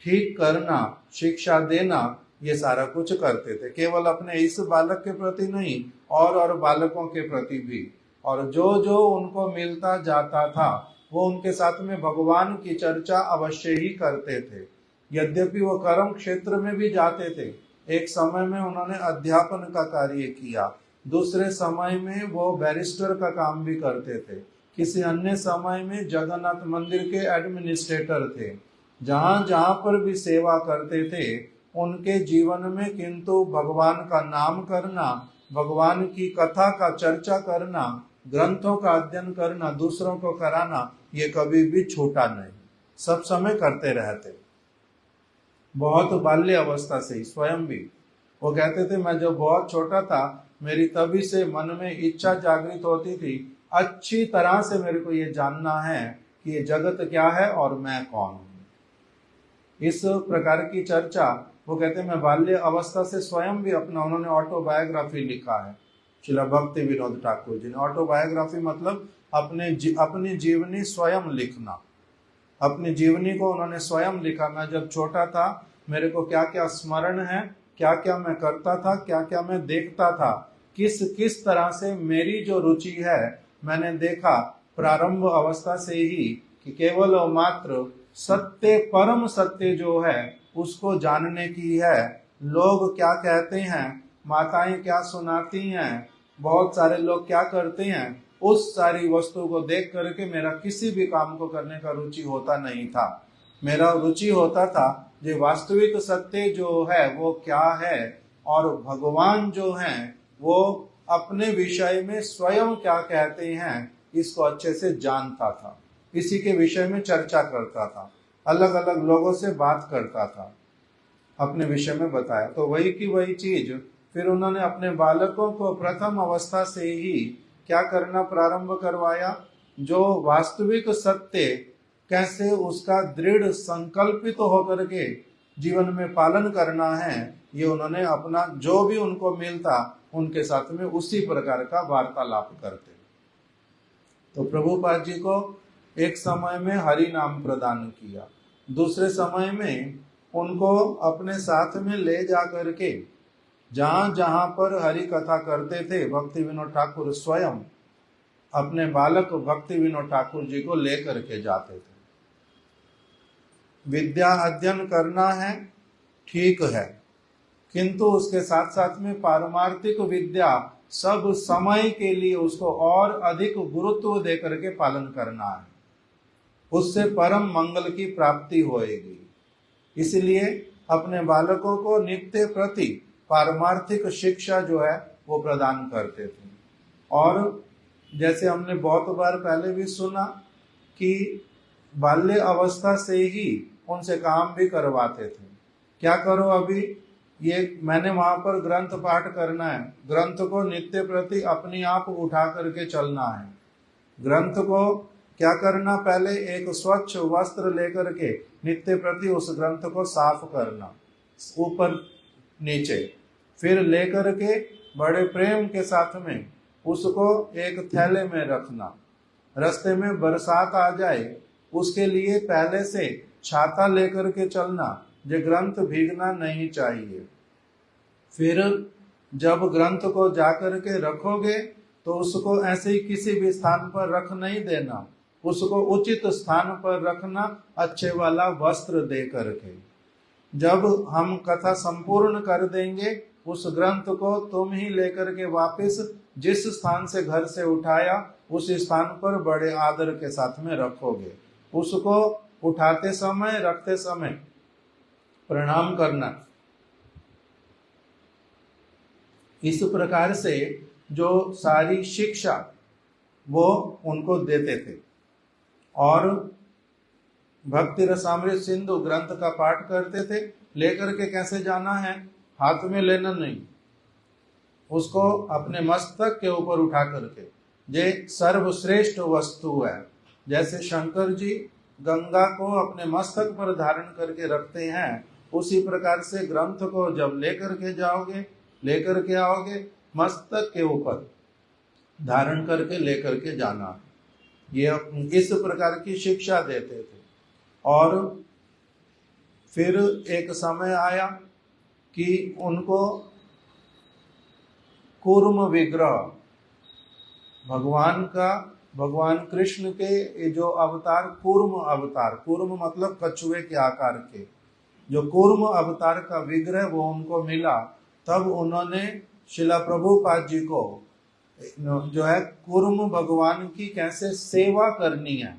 ठीक करना, शिक्षा देना, ये सारा कुछ करते थे। केवल अपने इस बालक के प्रति नहीं, और बालकों के प्रति भी, और जो जो उनको मिलता जाता था वो उनके साथ में भगवान की चर्चा अवश्य ही करते थे। यद्यपि वो कर्म क्षेत्र में भी जाते थे, एक समय में उन्होंने अध्यापन का कार्य किया, दूसरे समय में वो बैरिस्टर का काम भी करते थे, किसी अन्य समय में जगन्नाथ मंदिर के एडमिनिस्ट्रेटर थे। जहाँ जहाँ पर भी सेवा करते थे उनके जीवन में किंतु भगवान का नाम करना, भगवान की कथा का चर्चा करना, ग्रंथों का अध्ययन करना, दूसरों को कराना, ये कभी भी छूटा नहीं, सब समय करते रहते। बहुत बाल्य अवस्था से ही स्वयं भी वो कहते थे, मैं जब बहुत छोटा था मेरी तभी से मन में इच्छा जागृत होती थी, अच्छी तरह से मेरे को ये जानना है कि ये जगत क्या है और मैं कौन हूं। इस प्रकार की चर्चा वो कहते हैं, मैं बाल्य अवस्था से स्वयं भी अपना, उन्होंने ऑटोबायोग्राफी लिखा है श्रील भक्ति विनोद ठाकुर जी ने। ऑटोबायोग्राफी मतलब अपनी जीवनी स्वयं लिखना, अपनी जीवनी को उन्होंने स्वयं लिखा। मैं जब छोटा था मेरे को क्या क्या स्मरण है, क्या क्या मैं करता था, क्या क्या मैं देखता था, किस किस तरह से मेरी जो रुचि है मैंने देखा प्रारंभ अवस्था से ही कि केवल और मात्र सत्य, परम सत्य जो है उसको जानने की है। लोग क्या कहते हैं, माताएं क्या सुनाती हैं, बहुत सारे लोग क्या करते हैं, उस सारी वस्तु को देख करके मेरा किसी भी काम को करने का रुचि होता नहीं था। मेरा रुचि होता था जो वास्तविक सत्य जो है वो क्या है और भगवान जो है वो अपने विषय में स्वयं क्या कहते हैं इसको अच्छे से जानता था। इसी के विषय में चर्चा करता था, अलग अलग लोगों से बात करता था, अपने विषय में बताया। तो वही की वही चीज फिर उन्होंने अपने बालकों को प्रथम अवस्था से ही क्या करना प्रारंभ करवाया, जो वास्तविक सत्य कैसे उसका दृढ़ संकल्पित होकर के जीवन में पालन करना है, ये उन्होंने अपना जो भी उनको मिलता उनके साथ में उसी प्रकार का वार्तालाप करते। तो प्रभुपाद जी को एक समय में हरि नाम प्रदान किया, दूसरे समय में उनको अपने साथ में ले जा करके जहां जहां पर हरि कथा करते थे भक्ति विनोद ठाकुर स्वयं अपने बालक भक्ति विनोद ठाकुर जी को लेकर के जाते थे। विद्या अध्ययन करना है ठीक है, किंतु उसके साथ साथ में पारमार्थिक विद्या सब समय के लिए उसको और अधिक गुरुत्व दे करके पालन करना है, उससे परम मंगल की प्राप्ति होएगी। इसलिए अपने बालकों को नित्य प्रति पारमार्थिक शिक्षा जो है वो प्रदान करते थे। और जैसे हमने बहुत बार पहले भी सुना कि बाल्य अवस्था से ही उनसे काम भी करवाते थे। क्या करो अभी ये मैंने वहां पर ग्रंथ पाठ करना है, ग्रंथ को नित्य प्रति अपने आप उठा करके चलना है। ग्रंथ को क्या करना, पहले एक स्वच्छ वस्त्र लेकर के नित्य प्रति उस ग्रंथ को साफ करना ऊपर नीचे, फिर लेकर के बड़े प्रेम के साथ में उसको एक थैले में रखना। रास्ते में बरसात आ जाए उसके लिए पहले से छाता लेकर के चलना, जो ग्रंथ भीगना नहीं चाहिए। फिर जब ग्रंथ को जाकर के रखोगे तो उसको ऐसे ही किसी भी स्थान पर रख नहीं देना, उसको उचित स्थान पर रखना, अच्छे वाला वस्त्र दे करके। जब हम कथा संपूर्ण कर देंगे उस ग्रंथ को तुम ही लेकर के वापस जिस स्थान से घर से उठाया उस स्थान पर बड़े आदर के साथ में रखोगे। उसको उठाते समय रखते समय प्रणाम करना। इस प्रकार से जो सारी शिक्षा वो उनको देते थे। और भक्ति रसामृत सिंधु ग्रंथ का पाठ करते थे। लेकर के कैसे जाना है, हाथ में लेना नहीं, उसको अपने मस्तक के ऊपर उठा करके, ये सर्वश्रेष्ठ वस्तु है। जैसे शंकर जी गंगा को अपने मस्तक पर धारण करके रखते हैं, उसी प्रकार से ग्रंथ को जब लेकर के जाओगे, लेकर के आओगे, मस्तक के ऊपर धारण करके लेकर के जाना। ये इस प्रकार की शिक्षा देते थे। और फिर एक समय आया कि उनको कूर्म विग्रह भगवान कृष्ण के जो अवतार कूर्म अवतार, कूर्म मतलब कछुए के आकार के, जो कूर्म अवतार का विग्रह वो उनको मिला। तब उन्होंने शिला प्रभुपाद जी को जो है कूर्म भगवान की कैसे सेवा करनी है,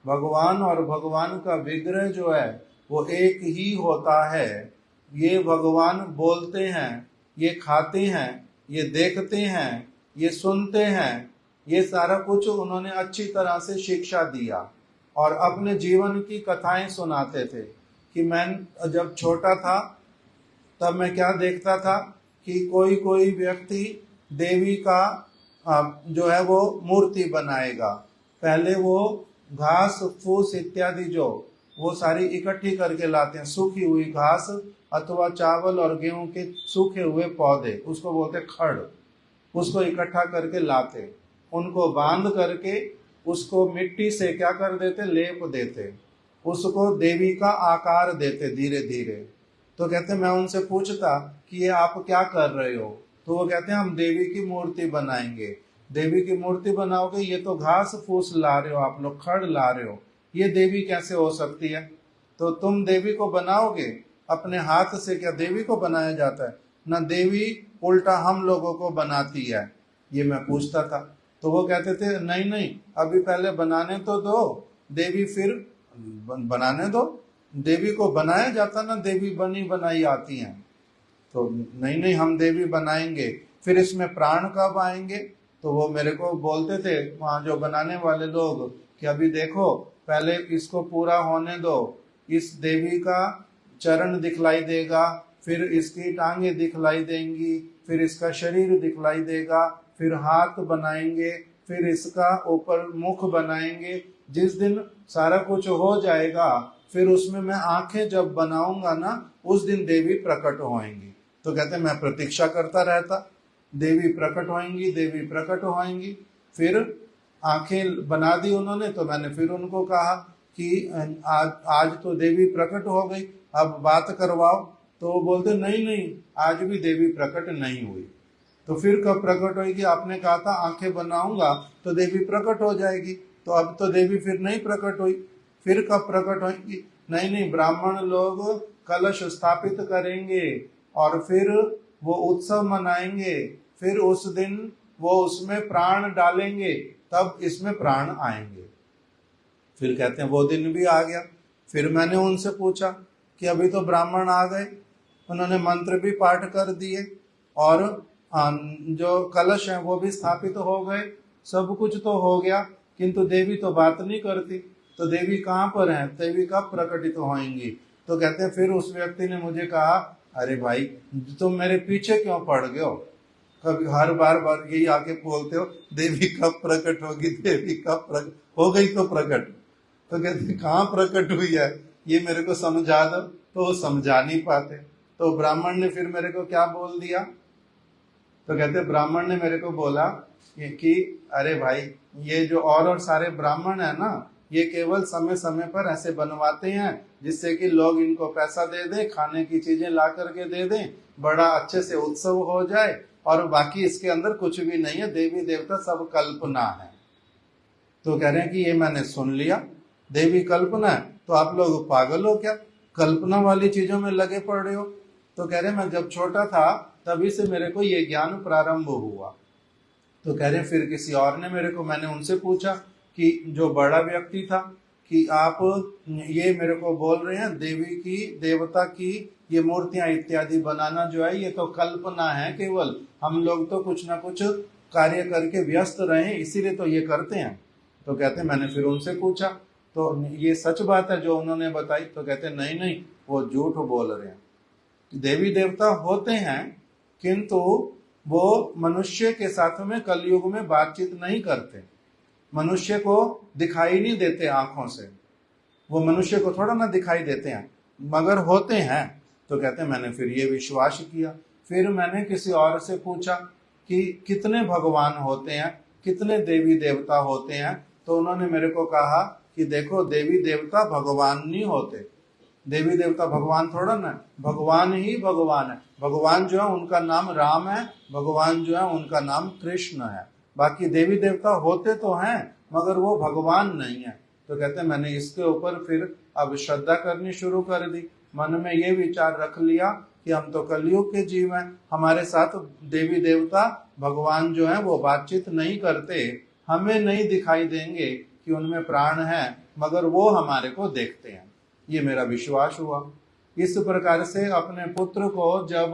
भगवान और भगवान का विग्रह जो है वो एक ही होता है। ये भगवान बोलते हैं, ये खाते हैं, ये देखते हैं, ये सुनते हैं, ये सारा कुछ उन्होंने अच्छी तरह से शिक्षा दिया। और अपने जीवन की कथाएं सुनाते थे कि मैं जब छोटा था तब मैं क्या देखता था कि कोई कोई व्यक्ति देवी का जो है वो मूर्ति बनाएगा। पहले वो घास फूस इत्यादि जो वो सारी इकट्ठी करके लाते हैं, सूखी हुई घास अथवा चावल और गेहूं के सूखे हुए पौधे, उसको बोलते खड़, उसको इकट्ठा करके लाते, उनको बांध करके उसको मिट्टी से क्या कर देते, लेप देते, उसको देवी का आकार देते धीरे धीरे। तो कहते मैं उनसे पूछता कि ये आप क्या कर रहे हो, तो वो कहते हैं हम देवी की मूर्ति बनाएंगे। देवी की मूर्ति बनाओगे, ये तो घास फूस ला रहे हो आप लोग, खड़ ला रहे हो, ये देवी कैसे हो सकती है? तो तुम देवी को बनाओगे अपने हाथ से, क्या देवी को बनाया जाता है? ना, देवी उल्टा हम लोगों को बनाती है। ये मैं पूछता था, तो वो कहते थे नहीं नहीं, अभी पहले बनाने तो दो देवी, फिर बनाने दो, देवी को बनाया जाता ना, देवी बनी बनाई आती हैं। तो नहीं नहीं, हम देवी बनाएंगे, फिर इसमें प्राण कब आएंगे? तो वो मेरे को बोलते थे वहां जो बनाने वाले लोग कि अभी देखो पहले इसको पूरा होने दो, इस देवी का चरण दिखलाई देगा, फिर इसकी टांगे दिखलाई देंगी, फिर इसका शरीर दिखलाई देगा, फिर हाथ बनाएंगे, फिर इसका ऊपर मुख बनाएंगे। जिस दिन सारा कुछ हो जाएगा फिर उसमें मैं आंखें जब बनाऊंगा ना, उस दिन देवी प्रकट होएंगी। तो कहते मैं प्रतीक्षा करता रहता, देवी प्रकट होएंगी, देवी प्रकट होएंगी। फिर आंखें बना दी उन्होंने, तो मैंने फिर उनको कहा कि आज तो देवी प्रकट हो गई, अब बात करवाओ। तो वो बोलते नहीं नहीं, आज भी देवी प्रकट नहीं हुई। तो फिर कब प्रकट होगी? आपने कहा था आंखें बनाऊंगा तो देवी प्रकट हो जाएगी, तो अब तो देवी फिर नहीं प्रकट हुई, फिर कब प्रकट होगी? नहीं नहीं, ब्राह्मण लोग कलश स्थापित करेंगे और फिर वो उत्सव मनाएंगे, फिर उस दिन वो उसमें प्राण डालेंगे, तब इसमें प्राण आएंगे। फिर कहते हैं वो दिन भी आ गया। फिर मैंने उनसे पूछा कि अभी तो ब्राह्मण आ गए, उन्होंने मंत्र भी पाठ कर दिए और जो कलश है वो भी स्थापित हो गए, सब कुछ तो हो गया, किंतु देवी तो बात नहीं करती। तो देवी कहाँ पर है? देवी कब प्रकटित होंगी? तो कहते हैं फिर उस व्यक्ति ने मुझे कहा, अरे भाई तुम मेरे पीछे क्यों पड़ गए हो? कभी हर बार यही आके बोलते हो देवी कब प्रकट होगी, देवी कब प्रकट हो गई तो प्रकट। तो कहते कहाँ प्रकट हुई है, ये मेरे को समझा दो। तो वो समझा नहीं पाते। तो ब्राह्मण ने फिर मेरे को क्या बोल दिया? तो कहते ब्राह्मण ने मेरे को बोला कि अरे भाई ये जो और सारे ब्राह्मण है ना, ये केवल समय समय पर ऐसे बनवाते हैं जिससे कि लोग इनको पैसा दे दें, खाने की चीजें ला करके दे दें, बड़ा अच्छे से उत्सव हो जाए, और बाकी इसके अंदर कुछ भी नहीं है, देवी देवता सब कल्पना है। तो कह रहे हैं कि ये मैंने सुन लिया, देवी कल्पना है, तो आप लोग पागल हो क्या, कल्पना वाली चीजों में लगे पड़ रहे हो। तो कह रहे मैं जब छोटा था तभी से मेरे को ये ज्ञान प्रारंभ हुआ। तो कह रहे फिर किसी और ने मेरे को, मैंने उनसे पूछा कि जो बड़ा व्यक्ति था कि आप ये मेरे को बोल रहे हैं देवी की देवता की ये मूर्तियां इत्यादि बनाना जो है ये तो कल्पना है, केवल हम लोग तो कुछ ना कुछ कार्य करके व्यस्त रहे इसीलिए तो ये करते हैं। तो कहते मैंने फिर उनसे पूछा तो ये सच बात है जो उन्होंने बताई? तो कहते नहीं नहीं, वो झूठ बोल रहे हैं, देवी देवता होते हैं किंतु वो मनुष्य के साथ में कलयुग में बातचीत नहीं करते, मनुष्य को दिखाई नहीं देते आंखों से, वो मनुष्य को थोड़ा ना दिखाई देते हैं, मगर होते हैं। तो कहते हैं मैंने फिर ये विश्वास किया। फिर मैंने किसी और से पूछा कि कितने भगवान होते हैं, कितने देवी देवता होते हैं? तो उन्होंने मेरे को कहा कि देखो देवी देवता भगवान नहीं होते, देवी देवता भगवान थोड़ा ना, भगवान ही भगवान है। भगवान जो है उनका नाम राम है, भगवान जो है उनका नाम कृष्ण है, बाकी देवी देवता होते तो हैं मगर वो भगवान नहीं है। तो कहते हैं मैंने इसके ऊपर फिर अब श्रद्धा करनी शुरू कर दी, मन में ये विचार रख लिया कि हम तो कलयुग के जीव हैं, हमारे साथ देवी देवता भगवान जो है वो बातचीत नहीं करते, हमें नहीं दिखाई देंगे कि उनमें प्राण है, मगर वो हमारे को देखते हैं। ये मेरा विश्वास हुआ। इस प्रकार से अपने पुत्र को जब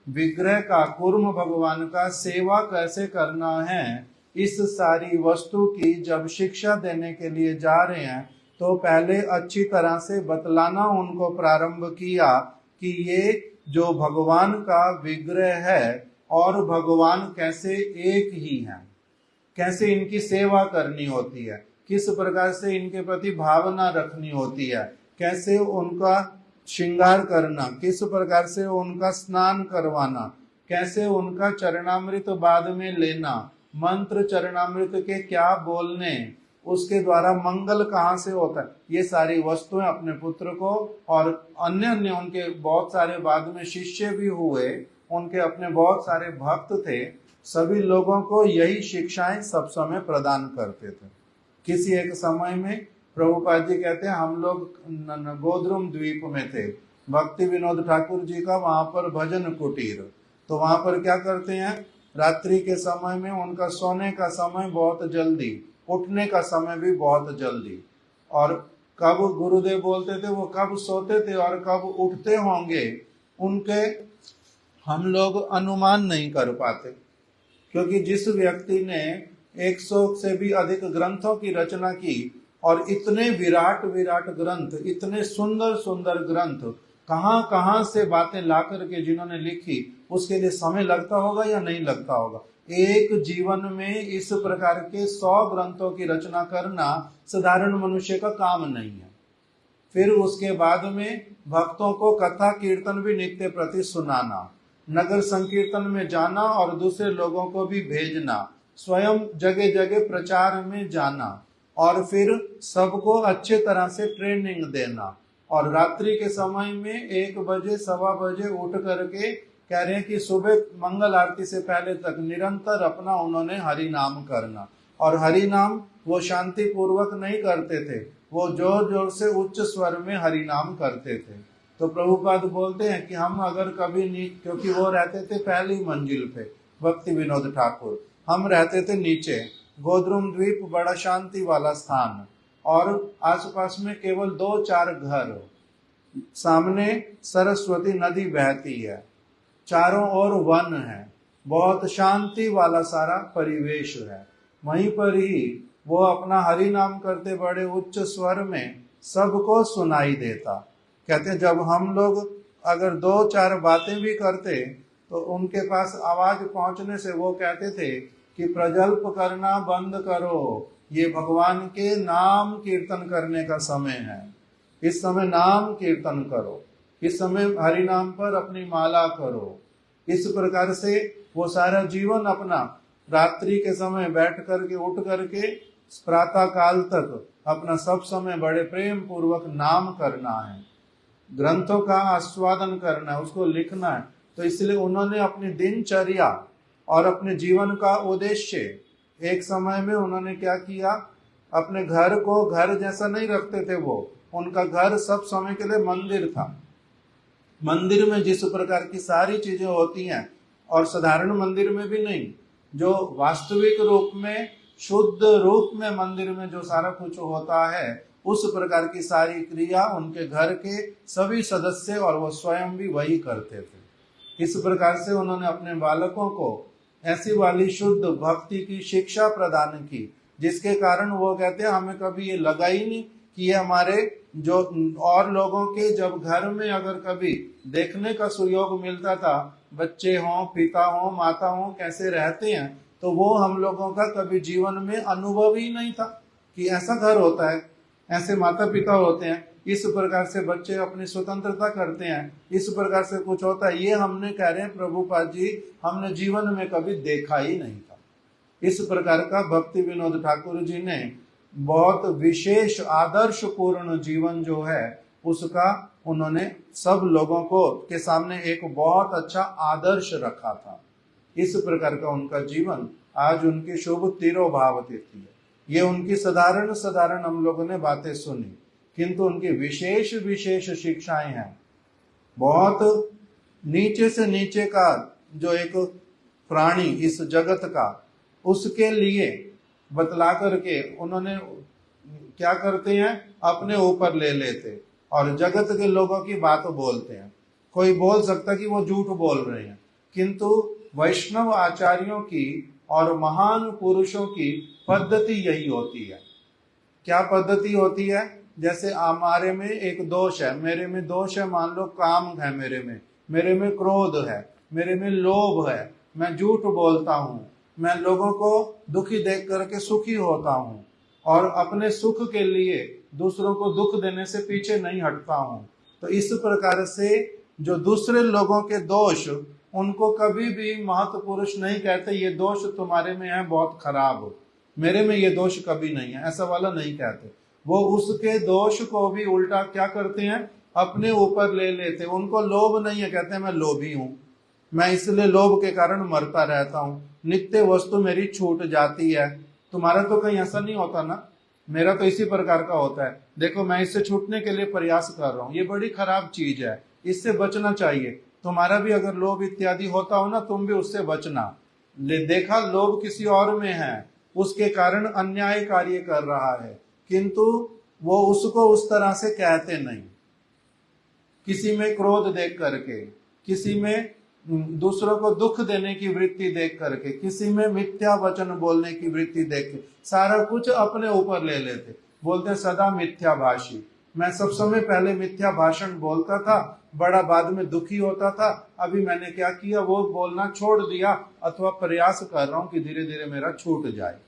विग्रह का, कूर्म भगवान का सेवा कैसे करना है, इस सारी वस्तु की जब शिक्षा देने के लिए जा रहे हैं तो पहले अच्छी तरह से बतलाना उनको प्रारंभ किया कि ये जो भगवान का विग्रह है और भगवान कैसे एक ही हैं, कैसे इनकी सेवा करनी होती है, किस प्रकार से इनके प्रति भावना रखनी होती है, कैसे उनका श्रृंगार करना, किस प्रकार से उनका स्नान करवाना, कैसे उनका चरणामृत बाद में लेना, मंत्र चरणामृत के क्या बोलने, उसके द्वारा मंगल कहाँ से होता है, ये सारी वस्तुएं अपने पुत्र को और अन्य अन्य उनके बहुत सारे बाद में शिष्य भी हुए, उनके अपने बहुत सारे भक्त थे, सभी लोगों को यही शिक्षाएं सब समय प्रदान करते थे। किसी एक समय में प्रभुपाद जी कहते हैं हम लोग गोद्रुम द्वीप में थे, भक्ति विनोद ठाकुर जी का वहां पर भजन कुटीर, तो वहां पर क्या करते हैं, रात्रि के समय में उनका सोने का समय बहुत जल्दी, उठने का समय भी बहुत जल्दी, और कब गुरुदेव बोलते थे वो कब सोते थे और कब उठते होंगे उनके हम लोग अनुमान नहीं कर पाते, क्योंकि जिस व्यक्ति ने 100 से भी अधिक ग्रंथों की रचना की और इतने विराट विराट ग्रंथ, इतने सुंदर सुंदर ग्रंथ कहाँ कहाँ से बातें ला करके जिन्होंने लिखी, उसके लिए समय लगता होगा या नहीं लगता होगा। एक जीवन में इस प्रकार के 100 ग्रंथों की रचना करना साधारण मनुष्य का काम नहीं है। फिर उसके बाद में भक्तों को कथा कीर्तन भी नित्य प्रति सुनाना, नगर संकीर्तन में जाना और दूसरे लोगों को भी भेजना, स्वयं जगह जगह प्रचार में जाना और फिर सबको अच्छे तरह से ट्रेनिंग देना, और रात्रि के समय में 1 बजे 1:15 बजे उठ करके कह रहे हैं कि सुबह मंगल आरती से पहले तक निरंतर अपना उन्होंने हरि नाम करना, और हरि नाम वो शांति पूर्वक नहीं करते थे, वो जोर जोर से उच्च स्वर में हरि नाम करते थे। तो प्रभुपाद बोलते हैं कि हम अगर कभी क्योंकि वो रहते थे पहली मंजिल पे भक्ति विनोद ठाकुर, हम रहते थे नीचे, गोद्रुम द्वीप बड़ा शांति वाला स्थान, और आसपास में केवल 2-4 घर, सामने सरस्वती नदी बहती है, चारों ओर वन है, बहुत शांति वाला सारा परिवेश है। वहीं पर ही वो अपना हरि नाम करते बड़े उच्च स्वर में सबको सुनाई देता। कहते हैं जब हम लोग अगर 2-4 बातें भी करते तो उनके पास आवाज पहुंचने से वो कहते थे कि प्रजल्प करना बंद करो, ये भगवान के नाम कीर्तन करने का समय है, इस समय नाम कीर्तन करो, इस समय हरि नाम पर अपनी माला करो। इस प्रकार से वो सारा जीवन अपना रात्रि के समय बैठ करके उठ करके प्रातः काल तक अपना सब समय बड़े प्रेम पूर्वक नाम करना है, ग्रंथों का आस्वादन करना है, उसको लिखना है। तो इसलिए उन्होंने अपनी दिनचर्या और अपने जीवन का उद्देश्य, एक समय में उन्होंने क्या किया, अपने घर को घर जैसा नहीं रखते थे, वो उनका घर सब समय के लिए मंदिर था। मंदिर में जिस प्रकार की सारी चीजें होती हैं, और साधारण मंदिर में भी नहीं, जो वास्तविक रूप में शुद्ध रूप में मंदिर में जो सारा कुछ होता है, उस प्रकार की सारी क्रिया उनके घर के सभी सदस्य और वो स्वयं भी वही करते थे। इस प्रकार से उन्होंने अपने बालकों को ऐसी वाली शुद्ध भक्ति की शिक्षा प्रदान की, जिसके कारण वो कहते हैं हमें कभी ये लगा ही नहीं कि ये हमारे जो और लोगों के जब घर में अगर कभी देखने का सुयोग मिलता था, बच्चे हों, पिता हों, माता हों कैसे रहते हैं, तो वो हम लोगों का कभी जीवन में अनुभव ही नहीं था कि ऐसा घर होता है, ऐसे माता पिता होते हैं, इस प्रकार से बच्चे अपनी स्वतंत्रता करते हैं, इस प्रकार से कुछ होता है, ये हमने कह रहे हैं प्रभुपाद जी हमने जीवन में कभी देखा ही नहीं था। इस प्रकार का भक्ति विनोद ठाकुर जी ने बहुत विशेष आदर्श पूर्ण जीवन जो है उसका उन्होंने सब लोगों को के सामने एक बहुत अच्छा आदर्श रखा था। इस प्रकार का उनका जीवन, आज उनकी शुभ तिरोभाव तिथि है। ये उनकी साधारण हम लोगों ने बातें सुनी, किंतु उनकी विशेष विशेष शिक्षाएं हैं। बहुत नीचे से नीचे का जो एक प्राणी इस जगत का, उसके लिए बतला करके उन्होंने क्या करते हैं, अपने ऊपर ले लेते और जगत के लोगों की बात बोलते हैं। कोई बोल सकता कि वो झूठ बोल रहे हैं, किंतु वैष्णव आचार्यों की और महान पुरुषों की पद्धति यही होती है। क्या पद्धति होती है? जैसे हमारे में एक दोष है, मेरे में दोष है, मान लो काम है, मेरे में क्रोध है, मेरे में लोभ है, मैं झूठ बोलता हूँ, मैं लोगों को दुखी देख करके सुखी होता हूँ और अपने सुख के लिए दूसरों को दुख देने से पीछे नहीं हटता हूँ। तो इस प्रकार से जो दूसरे लोगों के दोष, उनको कभी भी महत्व पुरुष नहीं कहते ये दोष तुम्हारे में है बहुत खराब, मेरे में ये दोष कभी नहीं है, ऐसा वाला नहीं कहते। वो उसके दोष को भी उल्टा क्या करते हैं, अपने ऊपर ले लेते। उनको लोभ नहीं है, कहते हैं मैं लोभी हूं, मैं इसलिए लोभ के कारण मरता रहता हूं, नित्य वस्तु मेरी छूट जाती है। तुम्हारा तो कहीं ऐसा नहीं होता ना, मेरा तो इसी प्रकार का होता है। देखो मैं इससे छूटने के लिए प्रयास कर रहा हूं, ये बड़ी खराब चीज है, इससे बचना चाहिए। तुम्हारा भी अगर लोभ इत्यादि होता हो ना, तुम भी उससे बचना। देखा लोभ किसी और में है, उसके कारण अन्याय कार्य कर रहा है, किंतु वो उसको उस तरह से कहते नहीं। किसी में क्रोध देख करके, किसी में दूसरों को दुख देने की वृत्ति देख करके, किसी में मिथ्या वचन बोलने की वृत्ति देख के सारा कुछ अपने ऊपर ले लेते। बोलते सदा मिथ्याभाषी, मैं सब समय पहले मिथ्या भाषण बोलता था, बड़ा बाद में दुखी होता था, अभी मैंने क्या किया, वो बोलना छोड़ दिया, अथवा प्रयास कर रहा हूं कि धीरे धीरे मेरा छूट जाए।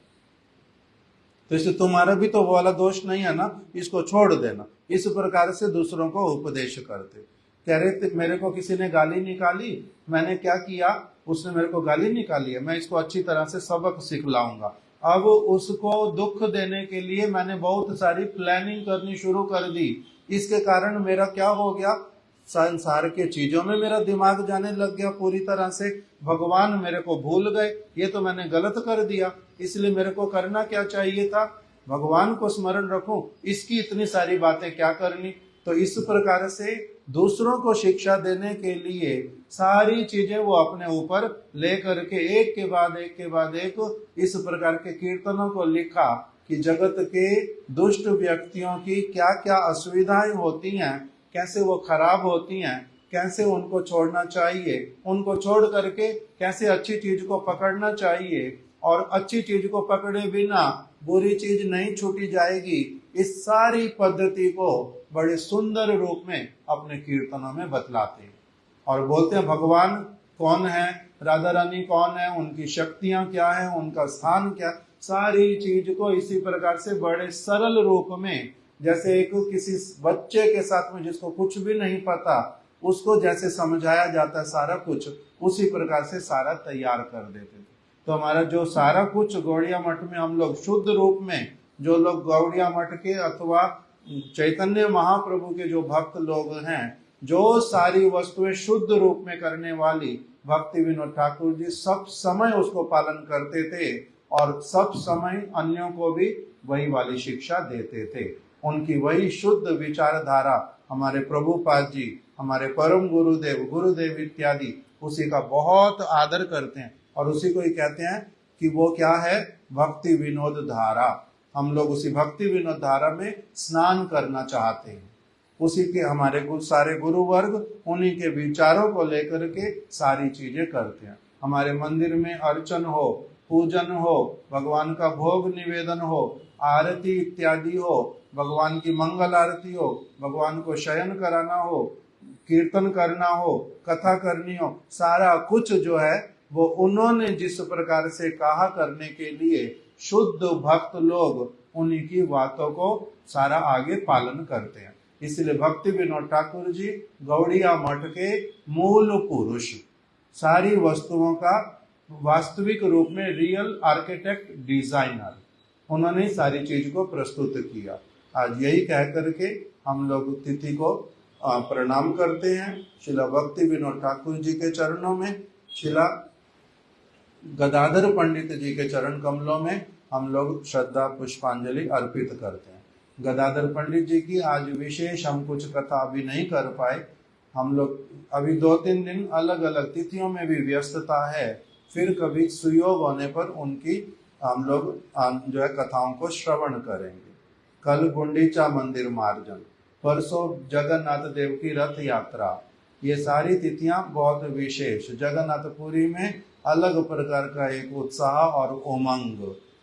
तो इससे तुम्हारा भी तो वो वाला दोष नहीं है ना, इसको छोड़ देना। इस प्रकार से दूसरों को उपदेश करते। कह रहे थे मेरे को किसी ने गाली निकाली, मैंने क्या किया, उसने मेरे को गाली निकाली है, मैं इसको अच्छी तरह से सबक सिखलाऊंगा। अब उसको दुख देने के लिए मैंने बहुत सारी प्लानिंग करनी शुरू कर दी। इसके कारण मेरा क्या हो गया, संसार के चीजों में मेरा दिमाग जाने लग गया पूरी तरह से, भगवान मेरे को भूल गए, ये तो मैंने गलत कर दिया। इसलिए मेरे को करना क्या चाहिए था, भगवान को स्मरण रखूं, इसकी इतनी सारी बातें क्या करनी। तो इस प्रकार से दूसरों को शिक्षा देने के लिए सारी चीजें वो अपने ऊपर ले करके एक के बाद एक इस प्रकार के कीर्तनों को लिखा कि जगत के दुष्ट व्यक्तियों की क्या क्या असुविधाएं होती हैं, कैसे वो खराब होती हैं, कैसे उनको छोड़ना चाहिए, उनको छोड़ करके कैसे अच्छी चीज को पकड़ना चाहिए, और अच्छी चीज को पकड़े बिना बुरी चीज नहीं छूटी जाएगी। इस सारी पद्धति को बड़े सुंदर रूप में अपने कीर्तनों में बतलाते हैं और बोलते हैं भगवान कौन है, राधा रानी कौन है, उनकी शक्तियां क्या है, उनका स्थान क्या, सारी चीज को इसी प्रकार से बड़े सरल रूप में, जैसे एक किसी बच्चे के साथ में जिसको कुछ भी नहीं पता, उसको जैसे समझाया जाता है सारा कुछ, उसी प्रकार से सारा तैयार कर देते थे। तो हमारा जो सारा कुछ गौड़िया मठ में हम लोग शुद्ध रूप में, जो लोग गौड़िया मठ के अथवा चैतन्य महाप्रभु के जो भक्त लोग हैं, जो सारी वस्तुएं शुद्ध रूप में करने वाली भक्ति विनोद ठाकुर जी सब समय उसको पालन करते थे और सब समय अन्यों को भी वही वाली शिक्षा देते थे। उनकी वही शुद्ध विचारधारा हमारे प्रभुपाद जी, हमारे परम गुरुदेव इत्यादि उसी का बहुत आदर करते हैं और उसी को ही कहते हैं कि वो क्या है, भक्ति विनोद धारा। हम लोग उसी भक्ति विनोद धारा में स्नान करना चाहते हैं। उसी के हमारे सारे गुरु वर्ग उन्हीं के विचारों को लेकर के सारी चीजें करते हैं। हमारे मंदिर में अर्चन हो, पूजन हो, भगवान का भोग निवेदन हो, आरती इत्यादि हो, भगवान की मंगल आरती हो, भगवान को शयन कराना हो, कीर्तन करना हो, कथा करनी हो, सारा कुछ जो है वो उन्होंने जिस प्रकार से कहा करने के लिए शुद्ध भक्त लोग उन्हीं की बातों को सारा आगे पालन करते हैं। इसलिए भक्ति विनोद ठाकुर जी गौड़िया मठ के मूल पुरुष, सारी वस्तुओं का वास्तविक रूप में रियल आर्किटेक्ट डिजाइनर, उन्होंने सारी चीज को प्रस्तुत किया। आज यही कह करके हम लोग तिथि को प्रणाम करते हैं शिला भक्ति विनोद ठाकुर जी के चरणों में, शिला गदाधर पंडित जी के चरण कमलों में हम लोग श्रद्धा पुष्पांजलि अर्पित करते हैं। गदाधर पंडित जी की आज विशेष हम कुछ कथा अभी नहीं कर पाए, हम लोग अभी 2-3 दिन अलग अलग तिथियों में भी व्यस्तता है, फिर कभी सुयोग होने पर उनकी हम लोग जो है कथाओं को श्रवण करेंगे। कल गुंडीचा मंदिर मार्जन, परसों जगन्नाथ देव की रथ यात्रा, ये सारी तिथियां बहुत विशेष, जगन्नाथपुरी में अलग प्रकार का एक उत्साह और उमंग।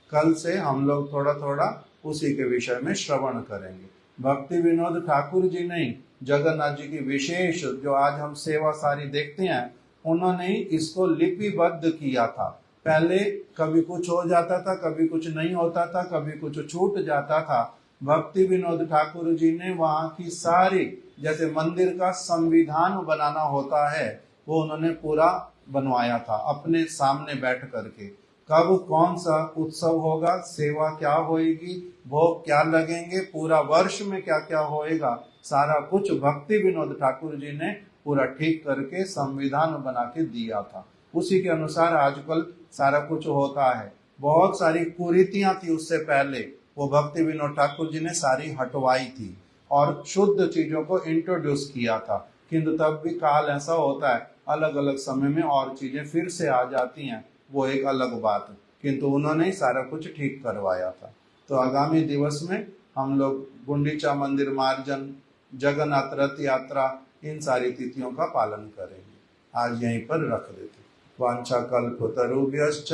कल से हम लोग थोड़ा थोड़ा उसी के विषय में श्रवण करेंगे। भक्ति विनोद ठाकुर जी नहीं, जगन्नाथ जी की विशेष जो आज हम सेवा सारी देखते हैं, उन्होंने इसको लिपिबद्ध किया था। पहले कभी कुछ हो जाता था, कभी कुछ नहीं होता था, कभी कुछ छूट जाता था। भक्ति विनोद ठाकुर जी ने वहां की सारी, जैसे मंदिर का संविधान बनाना होता है, वो उन्होंने पूरा बनवाया था अपने सामने बैठ करके। कब कौन सा उत्सव होगा, सेवा क्या होएगी, भोग क्या लगेंगे, पूरा वर्ष में क्या क्या होएगा, सारा कुछ भक्ति विनोद ठाकुर जी ने पूरा ठीक करके संविधान बना के दिया था। उसी के अनुसार आजकल सारा कुछ होता है। बहुत सारी कुरीतियां थी उससे पहले, वो भक्ति विनोद ठाकुर जी ने सारी हटवाई थी और शुद्ध चीजों को इंट्रोड्यूस किया था। किंतु तब भी काल ऐसा होता है, अलग अलग समय में और चीजें फिर से आ जाती हैं, वो एक अलग बात है। किंतु उन्होंने सारा कुछ ठीक करवाया था। तो आगामी दिवस में हम लोग गुंडीचा मंदिर मार्जन, जगन्नाथ रथ यात्रा, इन सारी तिथियों का पालन करेंगे। आज यहीं पर रख देते। वांछा कल्पतरुभ्यश्च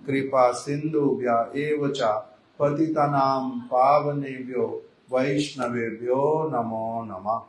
कृपा सिंधुभ्य एव च पतितानां पावनेभ्यो वैष्णवेभ्यो नमो नमः।